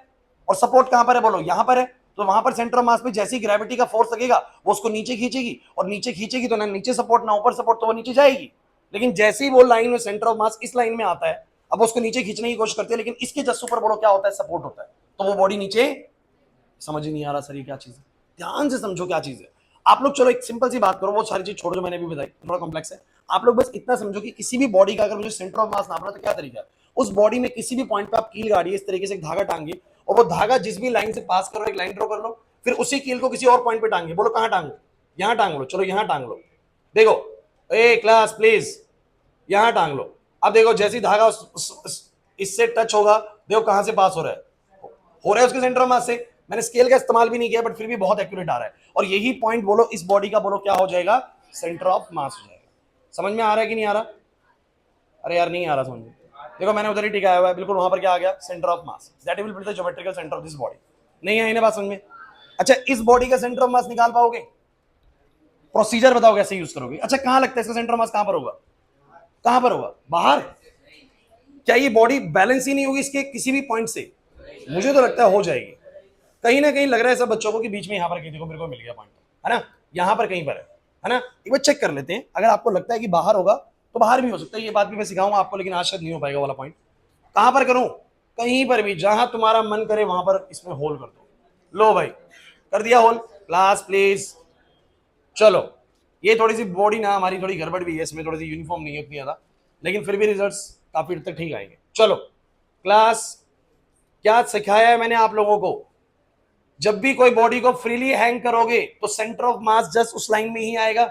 और सपोर्ट कहां पर है बोलो? यहां पर है। तो वहां पर सेंटर ऑफ मास पे जैसी ग्रेविटी का फोर्स लगेगा, वो उसको नीचे खींचेगी, और नीचे खींचेगी तो ना नीचे सपोर्ट ना ऊपर सपोर्ट, तो वो नीचे जाएगी। लेकिन जैसे ही वो लाइन में सेंटर ऑफ मास इस लाइन में आता है, अब उसको नीचे खींचने की कोशिश करती है, लेकिन इसके जस्ट ऊपर बोलो क्या होता है? सपोर्ट होता है। तो वो बॉडी नीचे, समझ ही नहीं आ रहा सर ये क्या चीज है? ध्यान से समझो क्या चीज है। आप लोग चलो एक सिंपल सी बात करो, वो सारी चीज छोड़ो जो मैंने अभी बताई, थोड़ा कॉम्प्लेक्स है। आप लोग बस इतना समझो कि किसी भी बॉडी का अगर मुझे सेंटर ऑफ मास नापना, तो क्या तरीका है? उस बॉडी में किसी भी पॉइंट पे आप कील गाड़िए, इस तरीके से एक धागा टांगिए, और वो धागा जिस भी लाइन से पास करो, एक लाइन ड्रॉ कर लो, फिर उसी कील को किसी और पॉइंट पे टांगिए। बोलो कहां टांगो? यहां टांग लो। चलो यहां टांग लो। देखो ए क्लास प्लीज, यहां टांग लो। अब देखो जैसी धागा इससे टच होगा, देखो कहां से पास हो रहा है? हो रहा है उसके सेंटर ऑफ मास से। मैंने स्केल का इस्तेमाल भी नहीं किया, बट फिर भी बहुत एक्यूरेट आ रहा है। और यही पॉइंट बोलो इस बॉडी का, बोलो क्या हो जाएगा? सेंटर ऑफ मास हो जाएगा। समझ में आ रहा है कि नहीं आ रहा? अरे यार नहीं आ रहा समझ में। देखो मैंने उधर ही टिकाया हुआ है, बिल्कुल वहां पर क्या आ गया? Centre of mass. That will be the geometrical centre of this body. नहीं आई ना बात समझ में? अच्छा, इस बॉडी का सेंटर ऑफ मास निकाल पाओगे? प्रोसीजर बताओ कैसे यूज करोगे? अच्छा कहां लगता है इसका सेंटर ऑफ मास? कहां पर होगा? कहां पर होगा? बाहर। क्या ये बॉडी बैलेंस ही नहीं होगी इसके किसी भी पॉइंट से? मुझे तो लगता है हो जाएगी। कहीं ना कहीं लग रहा है सब बच्चों को कि बीच में यहां पर कहीं, देखो मेरे को मिल गया पॉइंट, है ना? यहां पर कहीं पर है ना? एक बार चेक कर लेते हैं। अगर आपको लगता है कि बाहर होगा तो बाहर भी हो सकता है, ये बात भी मैं सिखाऊंगा आपको, लेकिन आज शायद नहीं हो पाएगा वाला पॉइंट। कहां पर करूं? कहीं पर भी, जहां तुम्हारा मन करे वहां पर इसमें होल कर दो। लो भाई, कर दिया होल? Class please. चलो, ये थोड़ी सी बॉडी ना हमारी थोड़ी गड़बड़ भी है, इसमें थोड़ी सी यूनिफॉर्म नहीं है उतनी ज्यादा, लेकिन फिर भी रिजल्ट्स काफी हद तक ठीक आएंगे। चलो क्लास, क्या सिखाया है मैंने आप लोगों को? जब भी कोई बॉडी को फ्रीली हैंग करोगे तो सेंटर ऑफ मास जस्ट उस लाइन में ही आएगा।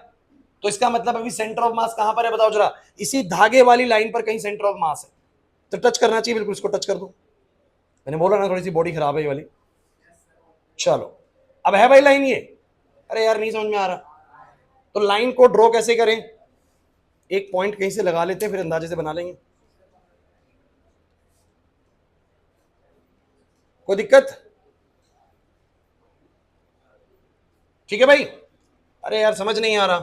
तो इसका मतलब अभी सेंटर ऑफ मास कहां पर है बताओ जरा? इसी धागे वाली लाइन पर कहीं सेंटर ऑफ मास है, तो टच करना चाहिए बिल्कुल, इसको टच कर दो। मैंने बोला ना थोड़ी सी बॉडी खराब है ये वाली। चलो, अब है भाई लाइन ये? अरे यार नहीं समझ में आ रहा, तो लाइन को ड्रॉ कैसे करें? एक पॉइंट कहीं से लगा लेते हैं, फिर अंदाजे से बना लेंगे। कोई दिक्कत? ठीक है भाई? अरे यार समझ नहीं आ रहा,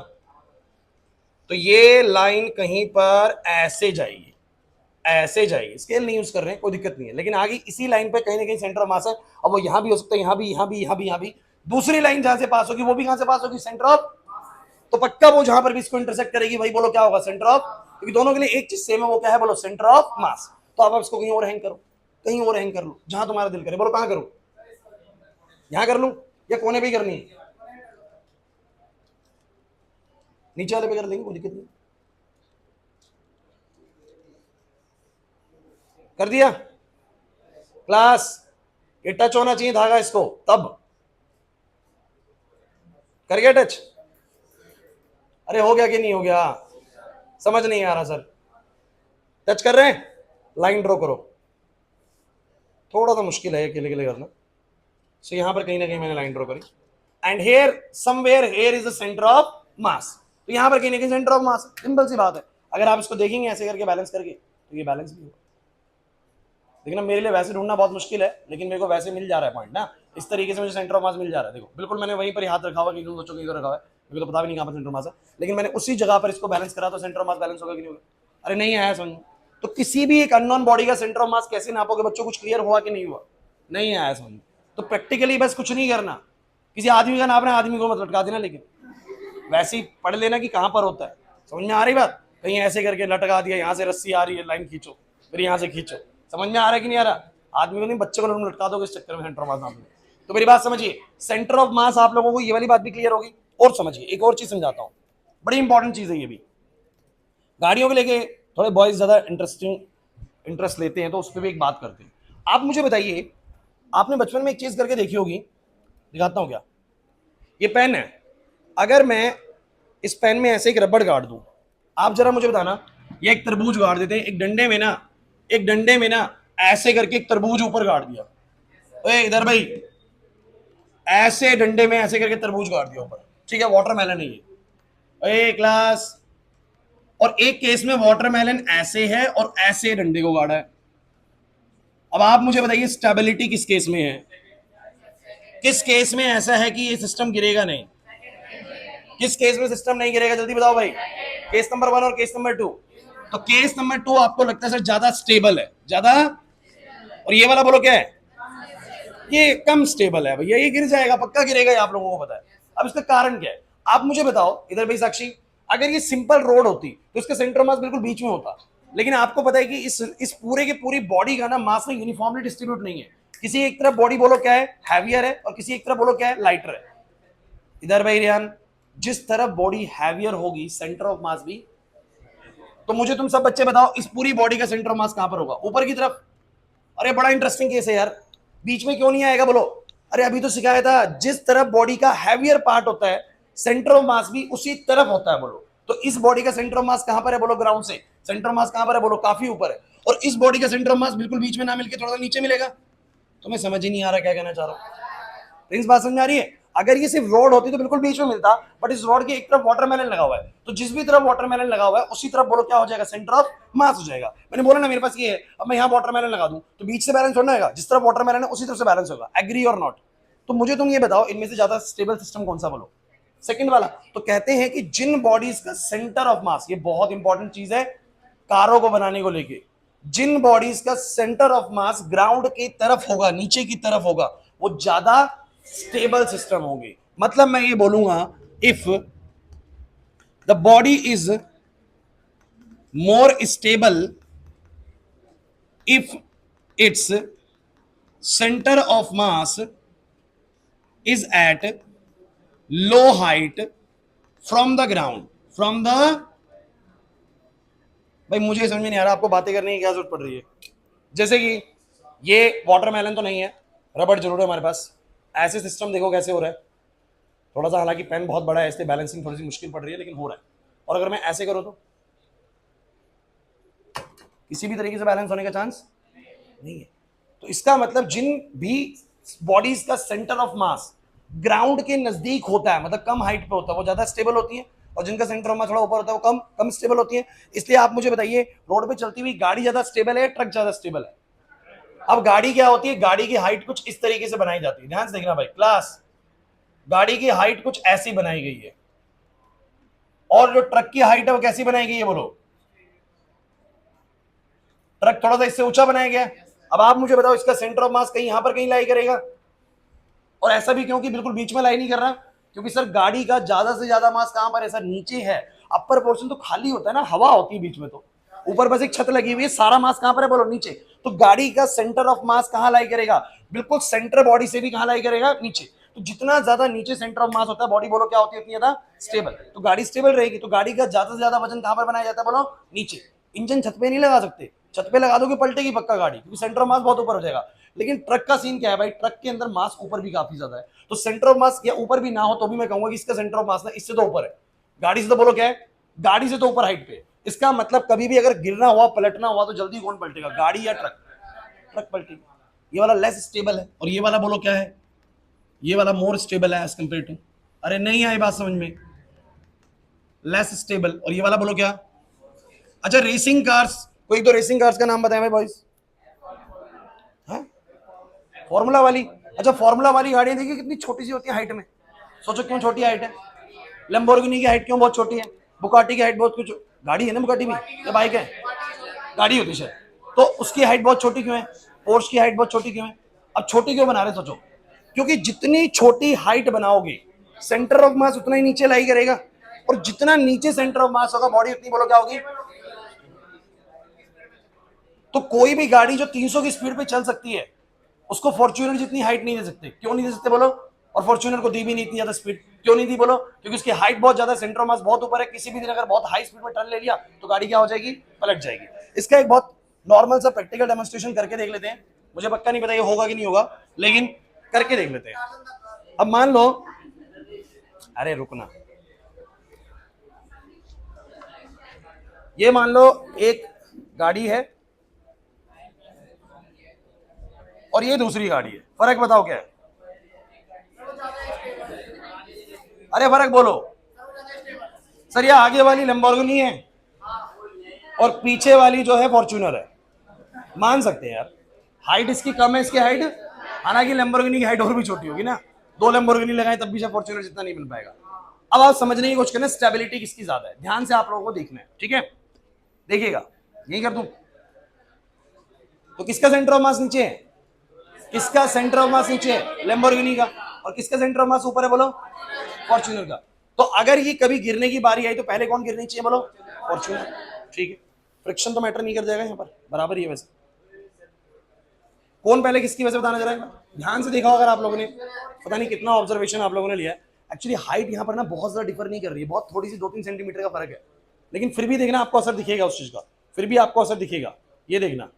तो ये लाइन कहीं पर ऐसे जाएगी, ऐसे जाएगी। स्केल नहीं यूज कर रहे हैं, कोई दिक्कत नहीं है, लेकिन आगे इसी लाइन पे कहीं ना कहीं सेंटर ऑफ मास है। अब वो यहां भी हो सकता है, यहां भी, यहां भी, यहां भी, यहां भी। दूसरी लाइन जहां से पास होगी वो भी कहां से पास होगी? Centre of. तो पक्का वो जहां पर भी इसको इंटरसेक्ट करेगी भाई, बोलो क्या होगा? Centre of. क्योंकि दोनों के लिए एक चीज सेम है, वो क्या है? बोलो सेंटर ऑफ मास। तो आप इसको कहीं और हैंग करो, कहीं और हैंग कर लो, जहां तुम्हारा दिल करे। बोलो कहां करूं? यहां कर लूं या कोने पे करनी है? नीचे वाले पे कर लेंगे, कोई दिक्कत नहीं। कर दिया क्लास? ये टच होना चाहिए धागा इसको, तब कर गया टच? अरे हो गया कि नहीं हो गया? समझ नहीं आ रहा सर। टच कर रहे हैं? लाइन ड्रॉ करो। थोड़ा सा मुश्किल है अकेले के लिए करना। सो यहां पर कहीं ना कहीं मैंने लाइन ड्रॉ करी, and hair somewhere here is the centre of मास। तो यहां पर कहीं ना कहीं सेंटर ऑफ मास, सिंपल सी बात है। अगर आप इसको देखेंगे ऐसे करके बैलेंस करके, तो ये बैलेंस भी होगा। लेकिन अब मेरे लिए वैसे ढूंढना बहुत मुश्किल है, लेकिन मेरे को वैसे मिल जा रहा है पॉइंट ना, इस तरीके से मुझे सेंटर ऑफ मास मिल जा रहा है। देखो बिल्कुल मैंने वहीं पर हाथ रखा हुआ, कि सोचो कहीं तो रखा हुआ है, मेरे को तो पता भी नहीं कहां पर सेंटर मास है, लेकिन मैंने उसी जगह पर इसको बैलेंस करा, तो सेंटर ऑफ मास बैलेंस होगा कि नहीं होगा? अरे नहीं आया समझ। तो किसी भी एक अननोन बॉडी का सेंटर ऑफ मास कैसे नापोगे बच्चों? कुछ क्लियर हुआ कि नहीं हुआ? नहीं आया समझ। तो प्रैक्टिकली बस कुछ नहीं करना, किसी आदमी का नापना, आदमी को मत लटका देना, लेकिन वैसे ही पढ़ लेना कि कहां पर होता है। समझ में आ रही बात? कहीं ऐसे करके लटका दिया, यहां से रस्सी आ रही है, लाइन खींचो, फिर यहां से खींचो। समझ में आ रहा है कि नहीं आ रहा? आदमी को नहीं, बच्चे को तुम लटका दोगे इस चक्कर में सेंटर ऑफ मास नापने। तो मेरी बात समझिए, सेंटर ऑफ मास आप लोगों को ये वाली बात भी क्लियर होगी। और समझिए एक और चीज समझाता हूं, बड़ी इंपॉर्टेंट चीज है ये भी। गाड़ियों को लेके थोड़े बॉयज ज्यादा इंटरेस्ट लेते हैं, तो उस पर भी एक बात करते हैं। आप मुझे बताइए, आपने बचपन में एक चीज करके देखी होगी, दिखाता हूं क्या। ये पेन है, अगर मैं इस पेन में ऐसे एक रबड़ गाड़ दूं, आप जरा मुझे बताना, ये एक तरबूज गाड़ देते हैं एक डंडे में ना, एक डंडे में ना ऐसे करके एक तरबूज ऊपर गाड़ दिया। ओए इधर भाई, ऐसे डंडे में ऐसे करके तरबूज गाड़ दिया ऊपर, ठीक है? वाटरमेलन है ये। ओए क्लास, और एक केस में वाटरमेलन ऐसे है और ऐसे डंडे को गाड़ा है। अब आप मुझे बताइए स्टेबिलिटी किस केस में है? किस केस में ऐसा है कि ये सिस्टम गिरेगा नहीं? किस केस में सिस्टम नहीं गिरेगा? जल्दी बताओ भाई। केस नंबर 1 और केस नंबर 2। तो केस नंबर 2 आपको लगता है सर ज्यादा स्टेबल है, ज्यादा, और ये वाला बोलो क्या है? ये कम स्टेबल है भैया, ये गिर जाएगा, पक्का गिरेगा, ये आप लोगों को पता है। अब इसका कारण क्या है? आप मुझे बताओ इधर भाई साक्षी, अगर ये सिंपल रोड होती तो इसका सेंटर मास बिल्कुल बीच में होता, लेकिन आपको पता है कि इस पूरे की पूरी बॉडी का ना मास में यूनिफॉर्मली डिस्ट्रीब्यूट नहीं है। किसी एक तरफ बॉडी बोलो क्या है? हैवियर है, और किसी एक तरफ बोलो क्या है? लाइटर है। इधर भाई रियान, जिस तरफ बॉडी हैवियर होगी सेंटर ऑफ मास भी, तो मुझे तुम सब बच्चे बताओ इस पूरी बॉडी का सेंटर ऑफ मास कहां पर होगा? ऊपर की तरफ। अरे बड़ा इंटरेस्टिंग केस है यार, बीच में क्यों नहीं आएगा बोलो? अरे अभी तो सिखाया था, जिस तरफ बॉडी का हैवियर पार्ट होता है सेंटर ऑफ मास भी उसी तरफ होता है बोलो। तो इस बॉडी का सेंटर ऑफ मास कहां पर है बोलो? ग्राउंड से सेंटर ऑफ मास कहां पर है बोलो? काफी ऊपर है। और इस बॉडी का सेंटर ऑफ मास बिल्कुल बीच में ना मिलकर थोड़ा सा नीचे मिलेगा। तुम्हें समझ ही नहीं आ रहा क्या कहना चाह रहा हूं? प्रिंस बात समझ आ रही है? अगर ये सिर्फ रोड होती तो बिल्कुल बीच में मिलता, बट इस रोड की एक तरफ वाटरमेलन लगा हुआ है, तो जिस भी तरफ वाटरमेलन लगा हुआ है उसी तरफ बोलो क्या हो जाएगा? सेंटर ऑफ मास हो जाएगा। मैंने बोला ना मेरे पास ये है, अब मैं यहाँ वाटरमेलन लगा दूं तो बीच से बैलेंस होना होगा, जिस तरफ वाटरमेलन है उसी तरफ से बैलेंस होगा। Agree or not? तो मुझे तुम ये बताओ, इनमें से ज्यादा स्टेबल सिस्टम कौन सा बोलो? सेकंड वाला। तो कहते हैं कि जिन बॉडीज का सेंटर ऑफ मास, ये बहुत इंपॉर्टेंट चीज है कारों को बनाने को लेके, जिन बॉडीज का सेंटर ऑफ मास ग्राउंड की तरफ होगा, नीचे की तरफ होगा, वो ज्यादा स्टेबल सिस्टम होगी। मतलब मैं ये बोलूंगा, if the body is more stable if its centre of mass is at low height from the ground, from the, भाई मुझे समझ में नहीं आ रहा, आपको बातें करने की क्या जरूरत पड़ रही है? जैसे कि ये वाटरमेलन तो नहीं है, रबड़ जरूर है हमारे पास, ऐसे सिस्टम देखो कैसे हो रहा है। थोड़ा सा हालांकि पेन बहुत बड़ा है इसलिए बैलेंसिंग थोड़ी सी मुश्किल पड़ रही है, लेकिन हो रहा है। और अगर मैं ऐसे करूँ तो किसी भी तरीके से बैलेंस होने का चांस नहीं है। तो इसका मतलब जिन भी बॉडीज का सेंटर ऑफ मास ग्राउंड के नजदीक होता है, मतलब कम हाइट पे होता है, वो ज्यादा स्टेबल होती है, और जिनका सेंटर ऑफ मास थोड़ा ऊपर होता है वो कम कम स्टेबल होती है। इसलिए आप मुझे बताइए, रोड पे चलती हुई गाड़ी ज्यादा स्टेबल है, ट्रक ज्यादा स्टेबल है? अब गाड़ी क्या होती है, गाड़ी की हाइट कुछ इस तरीके से बनाई जाती है, ध्यान से देखना भाई क्लास, गाड़ी की हाइट कुछ ऐसी बनाई गई है, और जो ट्रक की हाइट है वो कैसी बनाई गई है बोलो? ट्रक थोड़ा सा इससे ऊंचा बनाया गया। अब आप मुझे बताओ, इसका सेंटर ऑफ मास कहीं यहां पर कहीं लाई करेगा, और ऐसा भी क्यों कि बिल्कुल बीच में लाई नहीं कर रहा, क्योंकि सर गाड़ी का ज्यादा से ज्यादा मास कहां पर, ऐसा नीचे है। अपर पोर्शन तो खाली होता है ना, हवा होती है बीच में, तो ऊपर बस एक छत लगी हुई है, सारा मास कहां पर है बोलो? नीचे। तो गाड़ी का सेंटर ऑफ मास कहां लाई करेगा? बिल्कुल सेंटर बॉडी से भी कहां लाई करेगा? नीचे। तो जितना ज्यादा नीचे सेंटर ऑफ मास होता है, बॉडी बोलो क्या होती है, उतनी ज्यादा स्टेबल। तो गाड़ी स्टेबल रहेगी। तो गाड़ी का ज्यादा से ज्यादा वजन कहां पर बनाया जाता है बोलो? नीचे। इंजन छत पे नहीं लगा सकते, छत पे लगा दोगे पलटेगी पक्का गाड़ी, क्योंकि सेंटर ऑफ मास बहुत ऊपर हो जाएगा। लेकिन ट्रक का सीन क्या है भाई, ट्रक के अंदर मास ऊपर भी काफी ज्यादा है, तो सेंटर ऑफ मास या ऊपर भी ना हो तो भी मैं कहूंगा कि इसका सेंटर ऑफ मास ना इससे तो ऊपर है, गाड़ी से तो बोलो क्या है, गाड़ी से तो ऊपर हाइट पे। इसका मतलब कभी भी अगर गिरना हुआ, पलटना हुआ, तो जल्दी कौन पलटेगा, गाड़ी या ट्रक? ट्रक पलटेगी। ये वाला लेस स्टेबल है, और ये वाला बोलो क्या है, ये वाला मोर स्टेबल है एज कंपेयर टू, अरे नहीं आई बात समझ में, लेस स्टेबल। और ये वाला बोलो क्या? अच्छा रेसिंग कार्स, कोई तो रेसिंग कार्स का नाम बताएं भाई बॉयज। फॉर्मूला वाली, अच्छा फॉर्मूला वाली गाड़ियां देखिए कितनी छोटी सी होती है हाइट में, सोचो क्यों छोटी हाइट है? लैम्बोर्गिनी की हाइट क्यों बहुत छोटी है? बुकाटी की हाइट बहुत कुछ, गाड़ी है ना बुकाटी भी, या बाइक है? गाड़ी होती है, तो उसकी हाइट बहुत छोटी क्यों है? पोर्श की हाइट बहुत छोटी क्यों है? अब छोटी क्यों बना रहे सोचो, क्योंकि जितनी छोटी हाइट बनाओगे सेंटर ऑफ मास उतना ही नीचे लाई करेगा, और जितना नीचे सेंटर ऑफ मास होगा बॉडी उतनी बोलो क्या होगी? तो कोई भी गाड़ी जो 300 की स्पीड पे चल सकती है उसको फॉर्च्यूनर जितनी हाइट नहीं दे सकते। क्यों नहीं दे सकते बोलो? और फॉर्च्यूनर को दी भी नहीं इतनी ज्यादा स्पीड, क्यों नहीं दी बोलो? क्योंकि उसकी हाइट बहुत ज्यादा, सेंटर ऑफ मास बहुत ऊपर है, किसी भी दिन अगर बहुत हाई स्पीड में टर्न ले लिया तो गाड़ी क्या हो जाएगी? पलट जाएगी। इसका एक बहुत नॉर्मल सा प्रैक्टिकल डेमोन्स्ट्रेशन करके देख लेते हैं, मुझे पक्का नहीं पता ये होगा कि नहीं होगा, लेकिन करके देख लेते हैं। अब मान लो, अरे रुकना, ये मान लो एक गाड़ी है और ये दूसरी गाड़ी है, फर्क बताओ क्या है? अरे फर्क बोलो सर, ये आगे वाली लैम्बोर्गिनी है और पीछे वाली जो है फॉर्च्यूनर है, मान सकते हैं यार, हाइट इसकी कम है, इसकी हाइट, हालांकि लैम्बोर्गिनी की हाइट और भी छोटी होगी ना, दो लैम्बोर्गिनी लगाए तब भी शायद फॉर्च्यूनर जितना नहीं बन पाएगा। अब आप समझने की कोशिश करना, स्टेबिलिटी किसकी ज्यादा है, ध्यान से आप लोगों को देखना है, ठीक है? देखिएगा, यही कर दूं तो किसका सेंटर ऑफ मास नीचे है? किसका सेंटर ऑफ मास नीचे है? लैम्बोर्गिनी का। और किसका सेंटर ऑफ मास ऊपर है बोलो? फॉर्च्यूनर का। तो अगर ये कभी गिरने की बारी आई तो पहले कौन गिरनी चाहिए बोलो? फॉर्च्यूनर। ठीक है, फ्रिक्शन तो मैटर नहीं कर जाएगा यहाँ पर, बराबर ही है वैसे। कौन पहले किसकी वजह बताना जरा, ध्यान से देखा अगर आप लोगों ने, पता नहीं कितना ऑब्जर्वेशन आप लोगों ने लिया है। एक्चुअली हाइट यहाँ पर ना बहुत ज्यादा डिफर नहीं कर रही है, बहुत थोड़ी सी 2-3 सेंटीमीटर का फर्क है, लेकिन फिर भी देखना आपको असर दिखेगा उस चीज का, फिर भी आपको असर दिखेगा, ये देखना।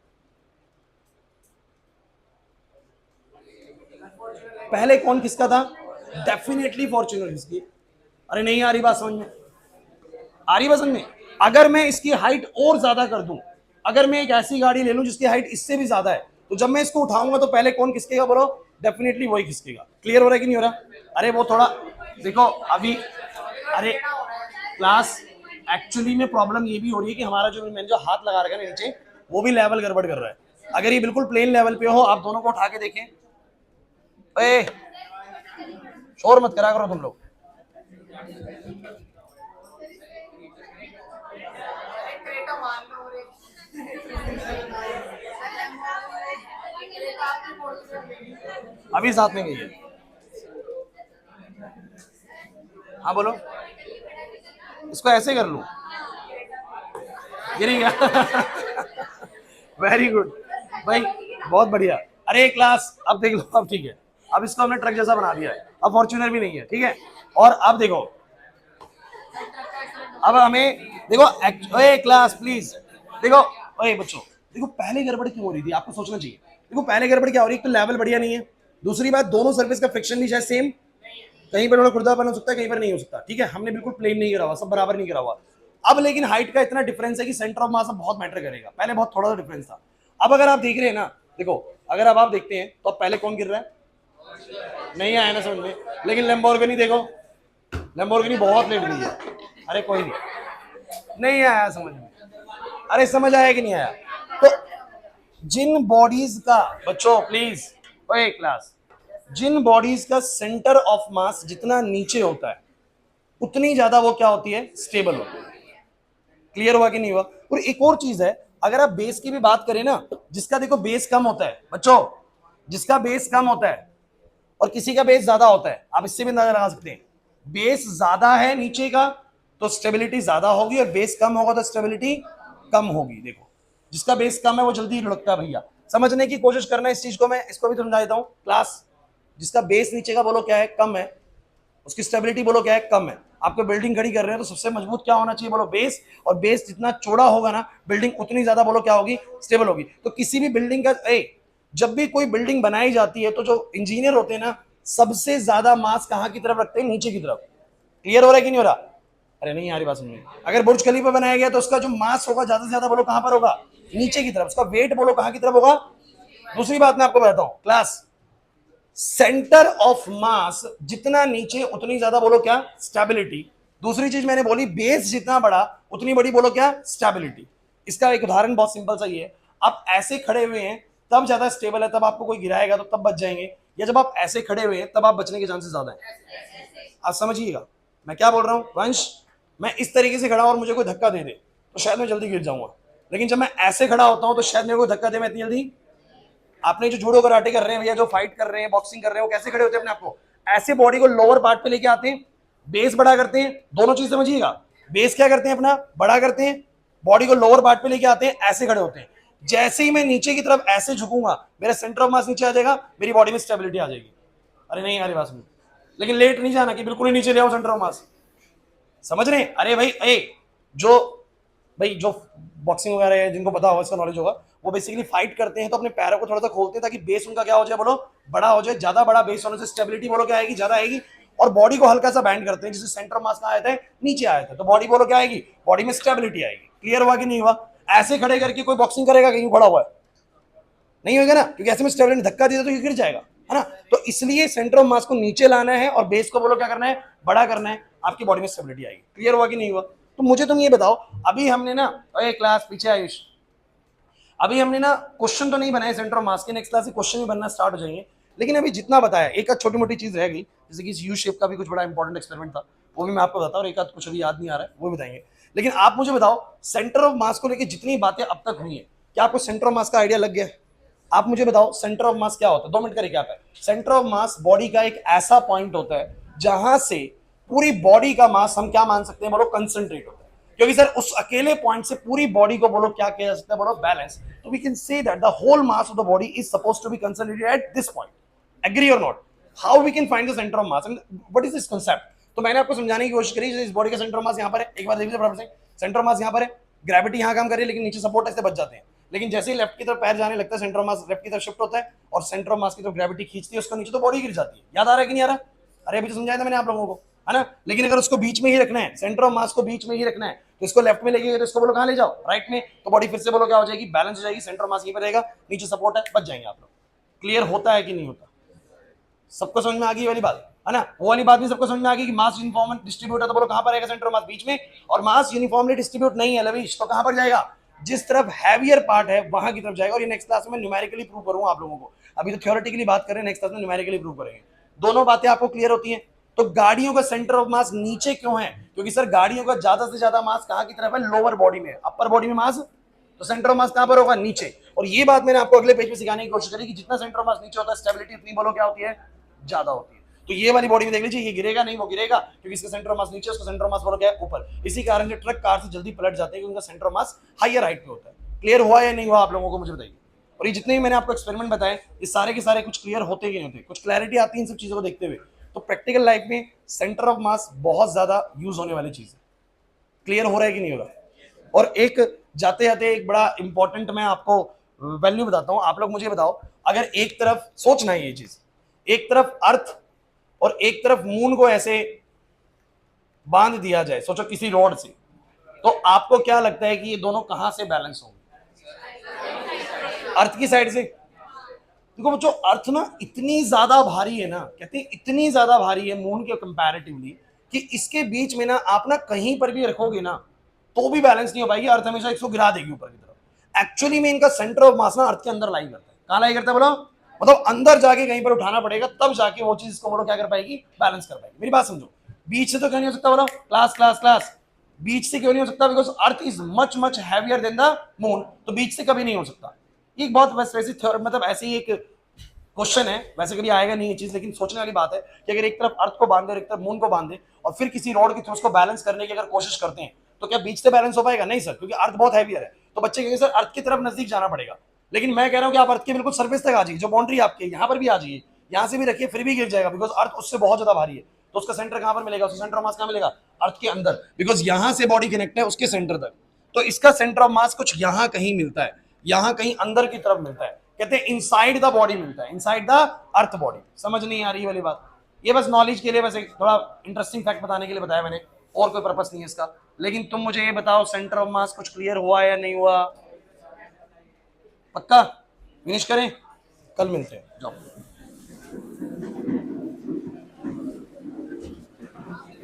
पहले कौन किसका था? डेफिनेटली फॉर्च्यूनर किसकी। अरे नहीं आ रही बात समझ में, आ रही बात समझ में? अगर मैं इसकी हाइट और ज्यादा कर दूं, अगर मैं एक ऐसी गाड़ी ले लूं जिसकी हाइट इससे भी ज्यादा है, तो जब मैं इसको उठाऊंगा तो पहले कौन खिसकेगा बोलो? डेफिनेटली वही खिसकेगा। क्लियर हो रहा है कि नहीं हो रहा? अरे वो थोड़ा देखो अभी, अरे क्लास एक्चुअली में प्रॉब्लम ये भी हो रही है कि हमारा जो मैंने जो हाथ लगा रखा है नीचे, वो भी लेवल गड़बड़ कर रहा है। अगर ये बिल्कुल प्लेन लेवल पे हो, आप दोनों को उठा के देखें, ए शोर मत करा करो तुम लोग। अभी साथ में गई है, हाँ बोलो, इसको ऐसे कर लूं, गिरी गया वेरी गुड भाई, बहुत बढ़िया। अरे क्लास अब देख लो, अब ठीक है, अब इसको हमने ट्रक जैसा बना दिया है, अब फॉर्च्यूनर भी नहीं है, ठीक है। और अब देखो, अब हमें देखो, ओए क्लास प्लीज, देखो ओए बच्चों, देखो पहले गड़बड़ क्यों हो रही थी आपको सोचना चाहिए। देखो पहले गड़बड़ क्या हो रही है, एक तो लेवल बढ़िया नहीं है, दूसरी बात दोनों सर्फेस का फ्रिक्शन भी शायद सेम, कहीं पर थोड़ा खुरदरापन हो सकता है, कहीं पर नहीं हो सकता, ठीक है। हमने बिल्कुल प्लेन नहीं करा हुआ, सब बराबर नहीं करा हुआ। अब लेकिन हाइट का इतना डिफरेंस है कि सेंटर ऑफ मास अब बहुत मैटर करेगा, पहले बहुत थोड़ा सा डिफरेंस था। अब अगर आप देख रहे हैं ना, देखो अगर अब आप देखते हैं तो अब पहले कौन गिर रहा है, नहीं आया ना समझ में। लेकिन लैम्बोर्गिनी देखो, लैम्बोर्गिनी बहुत लेट गई है। अरे कोई नहीं आया समझ में, अरे समझ आया कि नहीं आया। तो जिन बॉडीज का, बच्चों प्लीज ओए क्लास, जिन बॉडीज का सेंटर ऑफ मास जितना नीचे होता है उतनी ज्यादा वो क्या होती है, स्टेबल होती है। क्लियर हुआ कि नहीं हुआ। और एक और चीज है, अगर आप बेस की भी बात करें ना, जिसका देखो बेस कम होता है बच्चों, जिसका बेस कम होता है और किसी का बेस ज्यादा होता है, आप इससे भी अंदाजा लगा सकते हैं। बेस ज्यादा है नीचे का तो स्टेबिलिटी ज्यादा होगी, और बेस कम होगा तो स्टेबिलिटी कम होगी। देखो जिसका बेस कम है वो जल्दी लुढ़कता है भैया, समझने की कोशिश करना इस चीज को, मैं इसको भी समझा देता हूं क्लास। जिसका बेस नीचे का बोलो क्या है, कम है, उसकी स्टेबिलिटी बोलो क्या है, कम है। आपको बिल्डिंग खड़ी कर रहे हैं तो सबसे मजबूत क्या होना चाहिए, बोलो बेस। और बेस जितना चौड़ा होगा ना, बिल्डिंग उतनी ज्यादा बोलो क्या होगी, स्टेबल होगी। तो किसी भी बिल्डिंग का जब भी कोई बिल्डिंग बनाई जाती है तो जो इंजीनियर होते हैं ना, सबसे ज्यादा मास कहां की तरफ रखते हैं, नीचे की तरफ। क्लियर हो रहा है कि नहीं हो रहा। अरे नहीं यार बात समझिए, अगर बुर्ज खलीफा बनाया गया तो उसका जो मास होगा ज्यादा से ज्यादा बोलो कहां पर होगा, नीचे की तरफ। उसका वेट बोलो कहां की तरफ होगा। दूसरी बात मैं आपको बताता हूं क्लास, सेंटर ऑफ मास जितना नीचे उतनी ज्यादा बोलो क्या, स्टेबिलिटी। दूसरी चीज मैंने बोली, बेस जितना बड़ा उतनी बड़ी बोलो क्या, स्टेबिलिटी। इसका एक उदाहरण बहुत सिंपल सा ही है, आप ऐसे खड़े हुए हैं तब ज्यादा स्टेबल है, तब आपको कोई गिराएगा तो तब बच जाएंगे, या जब आप ऐसे खड़े हुए हैं तब आप बचने के चांसेस ज्यादा है। आप समझिएगा मैं क्या बोल रहा हूं वंश। मैं इस तरीके से खड़ा हूं और मुझे कोई धक्का दे दे तो शायद मैं जल्दी गिर जाऊंगा, लेकिन जब मैं ऐसे खड़ा होता हूं तो शायद मेरे को धक्का दे मैं इतनी जल्दी। आपने जो जूडो कराटे कर रहे हैं भैया, जो फाइट कर रहे हैं, बॉक्सिंग कर रहे हैं, वो कैसे खड़े होते हैं अपने आपको, ऐसे बॉडी को लोअर पार्ट पे लेके आते हैं, बेस बड़ा करते हैं। दोनों चीज समझिएगा, बेस क्या करते हैं अपना बड़ा करते हैं, बॉडी को लोअर पार्ट पे लेके आते हैं, ऐसे खड़े होते हैं। जैसे ही मैं नीचे की तरफ ऐसे झुकूंगा, मेरा सेंटर ऑफ मास नीचे आ जाएगा, मेरी बॉडी में स्टेबिलिटी आ जाएगी। अरे नहीं आ रही बात समझ, लेकिन लेट नहीं जाना कि बिल्कुल ही नीचे ले आओ सेंटर ऑफ मास, समझ रहे हैं। अरे भाई जो बॉक्सिंग वगैरह है, जिनको पता होगा, इसका नॉलेज होगा, वो बेसिकली फाइट करते हैं तो अपने पैरों को थोड़ा सा खोलते हैं ताकि बेस उनका क्या हो जाए, बोलो बड़ा हो जाए। ज्यादा बड़ा बेस होने से स्टेबिलिटी बोलो क्या आएगी, ज्यादा आएगी। और बॉडी को हल्का सा बैंड करते हैं, जिससे सेंटर मास कहाँ आता है, नीचे आया था, तो बॉडी बोलो क्या आएगी, बॉडी में स्टेबिलिटी आएगी। क्लियर हुआ कि नहीं हुआ। ऐसे खड़े करके कोई बॉक्सिंग करेगा कहीं खड़ा हुआ है, नहीं होगा ना, क्योंकि ऐसे में स्टेबिलिटी धक्का दिया तो ये गिर जाएगा, है ना। तो इसलिए सेंटर ऑफ मास को नीचे लाना है और बेस को बोलो क्या करना है, बड़ा करना है, आपकी बॉडी में स्टेबिलिटी आएगी। क्लियर हुआ कि नहीं हुआ। तो मुझे तुम ये बताओ, अभी हमने ना, अरे क्लास पीछे आयुष, अभी हमने ना क्वेश्चन तो नहीं बनाए सेंटर ऑफ मास के, नेक्स्ट क्लास से क्वेश्चन भी बनना स्टार्ट हो जाएंगे। लेकिन अभी जितना बताया, एक आध छोटी मोटी चीज रह गई, जैसे कि इस यू शेप का भी कुछ बड़ा इंपॉर्टेंट एक्सपेरिमेंट था, वो भी मैं आपको बताता हूँ, और एक आध कुछ अभी याद नहीं आ रहा है वो भी बताएंगे। लेकिन आप मुझे बताओ, सेंटर ऑफ मास को लेकर जितनी बातें अब तक हुई है, क्या आपको सेंटर ऑफ मास का आइडिया लग गया। आप मुझे बताओ सेंटर ऑफ मास क्या होता है, 2 मिनट करके। आप है सेंटर ऑफ मास बॉडी का एक ऐसा पॉइंट होता है जहां से पूरी बॉडी का मास हम क्या मान सकते हैं, बोलो कंसंट्रेट होता है। क्योंकि सर उस अकेले पॉइंट से पूरी बॉडी को बोलो क्या किया जा सकता है, बोलो बैलेंस। तो we can say that the whole mass of the body is supposed to be concentrated at this point. Agree or not. How we can find the centre of mass, what is this concept. तो मैंने आपको समझाने की कोशिश करी, इस body का centre of मास यहाँ पर है, एक बार देखिए बराबर से, सेंटर ऑफ मास यहाँ पर है, ग्रेविटी यहाँ काम कर रही है, लेकिन नीचे सपोर्ट ऐसे बच जाते हैं। लेकिन जैसे ही लेफ्ट की तरफ पैर जाने लगता है, सेंटर ऑफ मास लेफ्ट की तरफ शिफ्ट होता है और सेंटर ऑफ मास की तरफ ग्रेविटी खींचती है उसको नीचे, तो बॉडी गिर जाती है। याद आ रहा है कि नहीं आ रहा। अरे अभी तो समझाया था मैंने आप लोगों को, है ना। लेकिन अगर उसको बीच में ही रखना है, सेंटर ऑफ मास को बीच में ही रखना है, तो इसको लेफ्ट में लेके तो इसको बोलो कहां ले जाओ, राइट में, तो बॉडी फिर से बोलो क्या हो जाएगी, बैलेंस हो जाएगी। सेंटर ऑफ मास यहीं पर रहेगा, नीचे सपोर्ट है, बच जाएंगे आप लोग। क्लियर होता है कि नहीं होता, सबको समझ में आ गई वाली बात, है ना। वो वाली बात भी सबको समझ में आ गई कि मास यूनिफॉर्म डिस्ट्रीब्यूट है, तो बोलो कहां पर रहेगा, सेंटर ऑफ मास बीच में। और मास यूनिफॉर्मली डिस्ट्रीब्यूट नहीं है लविश, तो कहां पर जाएगा, जिस तरफ हैवियर पार्ट है वहां की तरफ जाएगा। और ये नेक्स्ट क्लास में न्यूमेरिकली प्रूव करूंगा आप लोगों को, अभी तो थ्योरेटिकली बात कर रहे हैं, नेक्स्ट क्लास में न्यूमेरिकली प्रूव करेंगे। दोनों बातें आपको क्लियर होती हैं। तो गाड़ियों का सेंटर ऑफ मास नीचे क्यों है, क्योंकि सर गाड़ियों का ज्यादा से ज्यादा मास कहां की तरफ है, लोअर बॉडी में। अपर बॉडी में मास, तो सेंटर ऑफ मास कहां पर होगा, नीचे। और ये बात मैंने आपको अगले पेज में सिखाने की कोशिश करी कि जितना सेंटर ऑफ मास नीचे होता है, स्टेबिलिटी उतनी बोलो क्या होती है, ज्यादा होती है। तो ये वाली बॉडी में देख लीजिए, ये गिरेगा नहीं, वो गिरेगा, क्योंकि इसका सेंटर ऑफ मास नीचे, उसका सेंटर ऑफ मास बोलो क्या है, ऊपर। इसी कारण से ट्रक कार से जल्दी पलट जाते हैं, क्योंकि उनका centre of mass higher height पे होता है। क्लियर हुआ या नहीं हुआ आप लोगों को, मुझे बताइए। और ये जितने भी मैंने आपको एक्सपेरिमेंट बताए, ये सारे के सारे कुछ क्लियर होते कि नहीं होते, कुछ क्लैरिटी आती है इन सब चीजों को देखते हुए। तो प्रैक्टिकल लाइफ में सेंटर ऑफ मास बहुत ज्यादा यूज होने वाली चीज है। क्लियर हो रहा है कि नहीं हो रहा? और एक जाते जाते एक बड़ा इंपॉर्टेंट मैं आपको वैल्यू बताता हूं, आप लोग मुझे बताओ, अगर एक तरफ सोचना है ये चीज, एक तरफ अर्थ और एक तरफ मून को ऐसे बांध दिया जाए, सोचो किसी रॉड से, तो आपको क्या लगता है कि ये दोनों कहां से बैलेंस होंगे? अर्थ की साइड से। देखो बच्चों, अर्थ ना इतनी ज्यादा भारी है ना, कहते हैं इतनी ज्यादा भारी है मून के कंपैरेटिवली, कि इसके बीच में ना आप ना कहीं पर भी रखोगे ना तो भी बैलेंस नहीं हो पाएगी, अर्थ हमेशा इसको गिरा देगी ऊपर की तरफ। एक्चुअली में इनका सेंटर ऑफ मास ना अर्थ के अंदर लाई करता है। कहां लाई करता है बोलो? मतलब अंदर जाके कहीं पर उठाना पड़ेगा, तब जाके वो चीज इसको बोलो क्या कर पाएगी, बैलेंस कर पाएगी। मेरी बात समझो, बीच से तो क्यों नहीं हो सकता बोलो? क्लास क्लास क्लास, बीच से क्यों नहीं हो सकता? Because earth is much much heavier than the moon, तो बीच से कभी नहीं हो सकता। एक बहुत बस वैसी मतलब ऐसी एक क्वेश्चन है, वैसे कभी आएगा नहीं ये चीज, लेकिन सोचने वाली बात है कि अगर एक तरफ अर्थ को बांधे और एक तरफ मून को बांधे और फिर किसी रॉड की थ्रू उसको बैलेंस करने की अगर कोशिश करते हैं तो क्या बीच से बैलेंस हो पाएगा? नहीं सर, क्योंकि अर्थ बहुत हैवियर है। तो बच्चे कहेंगे सर अर्थ की तरफ नजदीक जाना पड़ेगा, लेकिन मैं कह रहा हूं कि आप अर्थ के बिल्कुल सर्फेस तक आ जाइए, जो बाउंड्री आपकी यहां पर भी आ जाइए, यहां से भी रखिए फिर भी गिर जाएगा, बिकॉज अर्थ उससे बहुत ज्यादा भारी है। तो उसका सेंटर कहां पर मिलेगा? उसका सेंटर ऑफ मास कहां मिलेगा? अर्थ के अंदर, बिकॉज यहां से बॉडी कनेक्ट है उसके सेंटर तक। तो इसका सेंटर ऑफ मास कुछ यहां कहीं मिलता है, यहां कहीं अंदर की तरफ मिलता है, कहते हैं इनसाइड द बॉडी मिलता है, इनसाइड द अर्थ बॉडी। समझ नहीं आ रही वाली बात? ये बस नॉलेज के लिए, बस एक थोड़ा इंटरेस्टिंग फैक्ट बताने के लिए बताया मैंने, और कोई पर्पस नहीं है इसका। लेकिन तुम मुझे ये बताओ, सेंटर ऑफ मास कुछ क्लियर हुआ या नहीं हुआ? पक्का फिनिश करें? कल मिलते हैं, जाओ।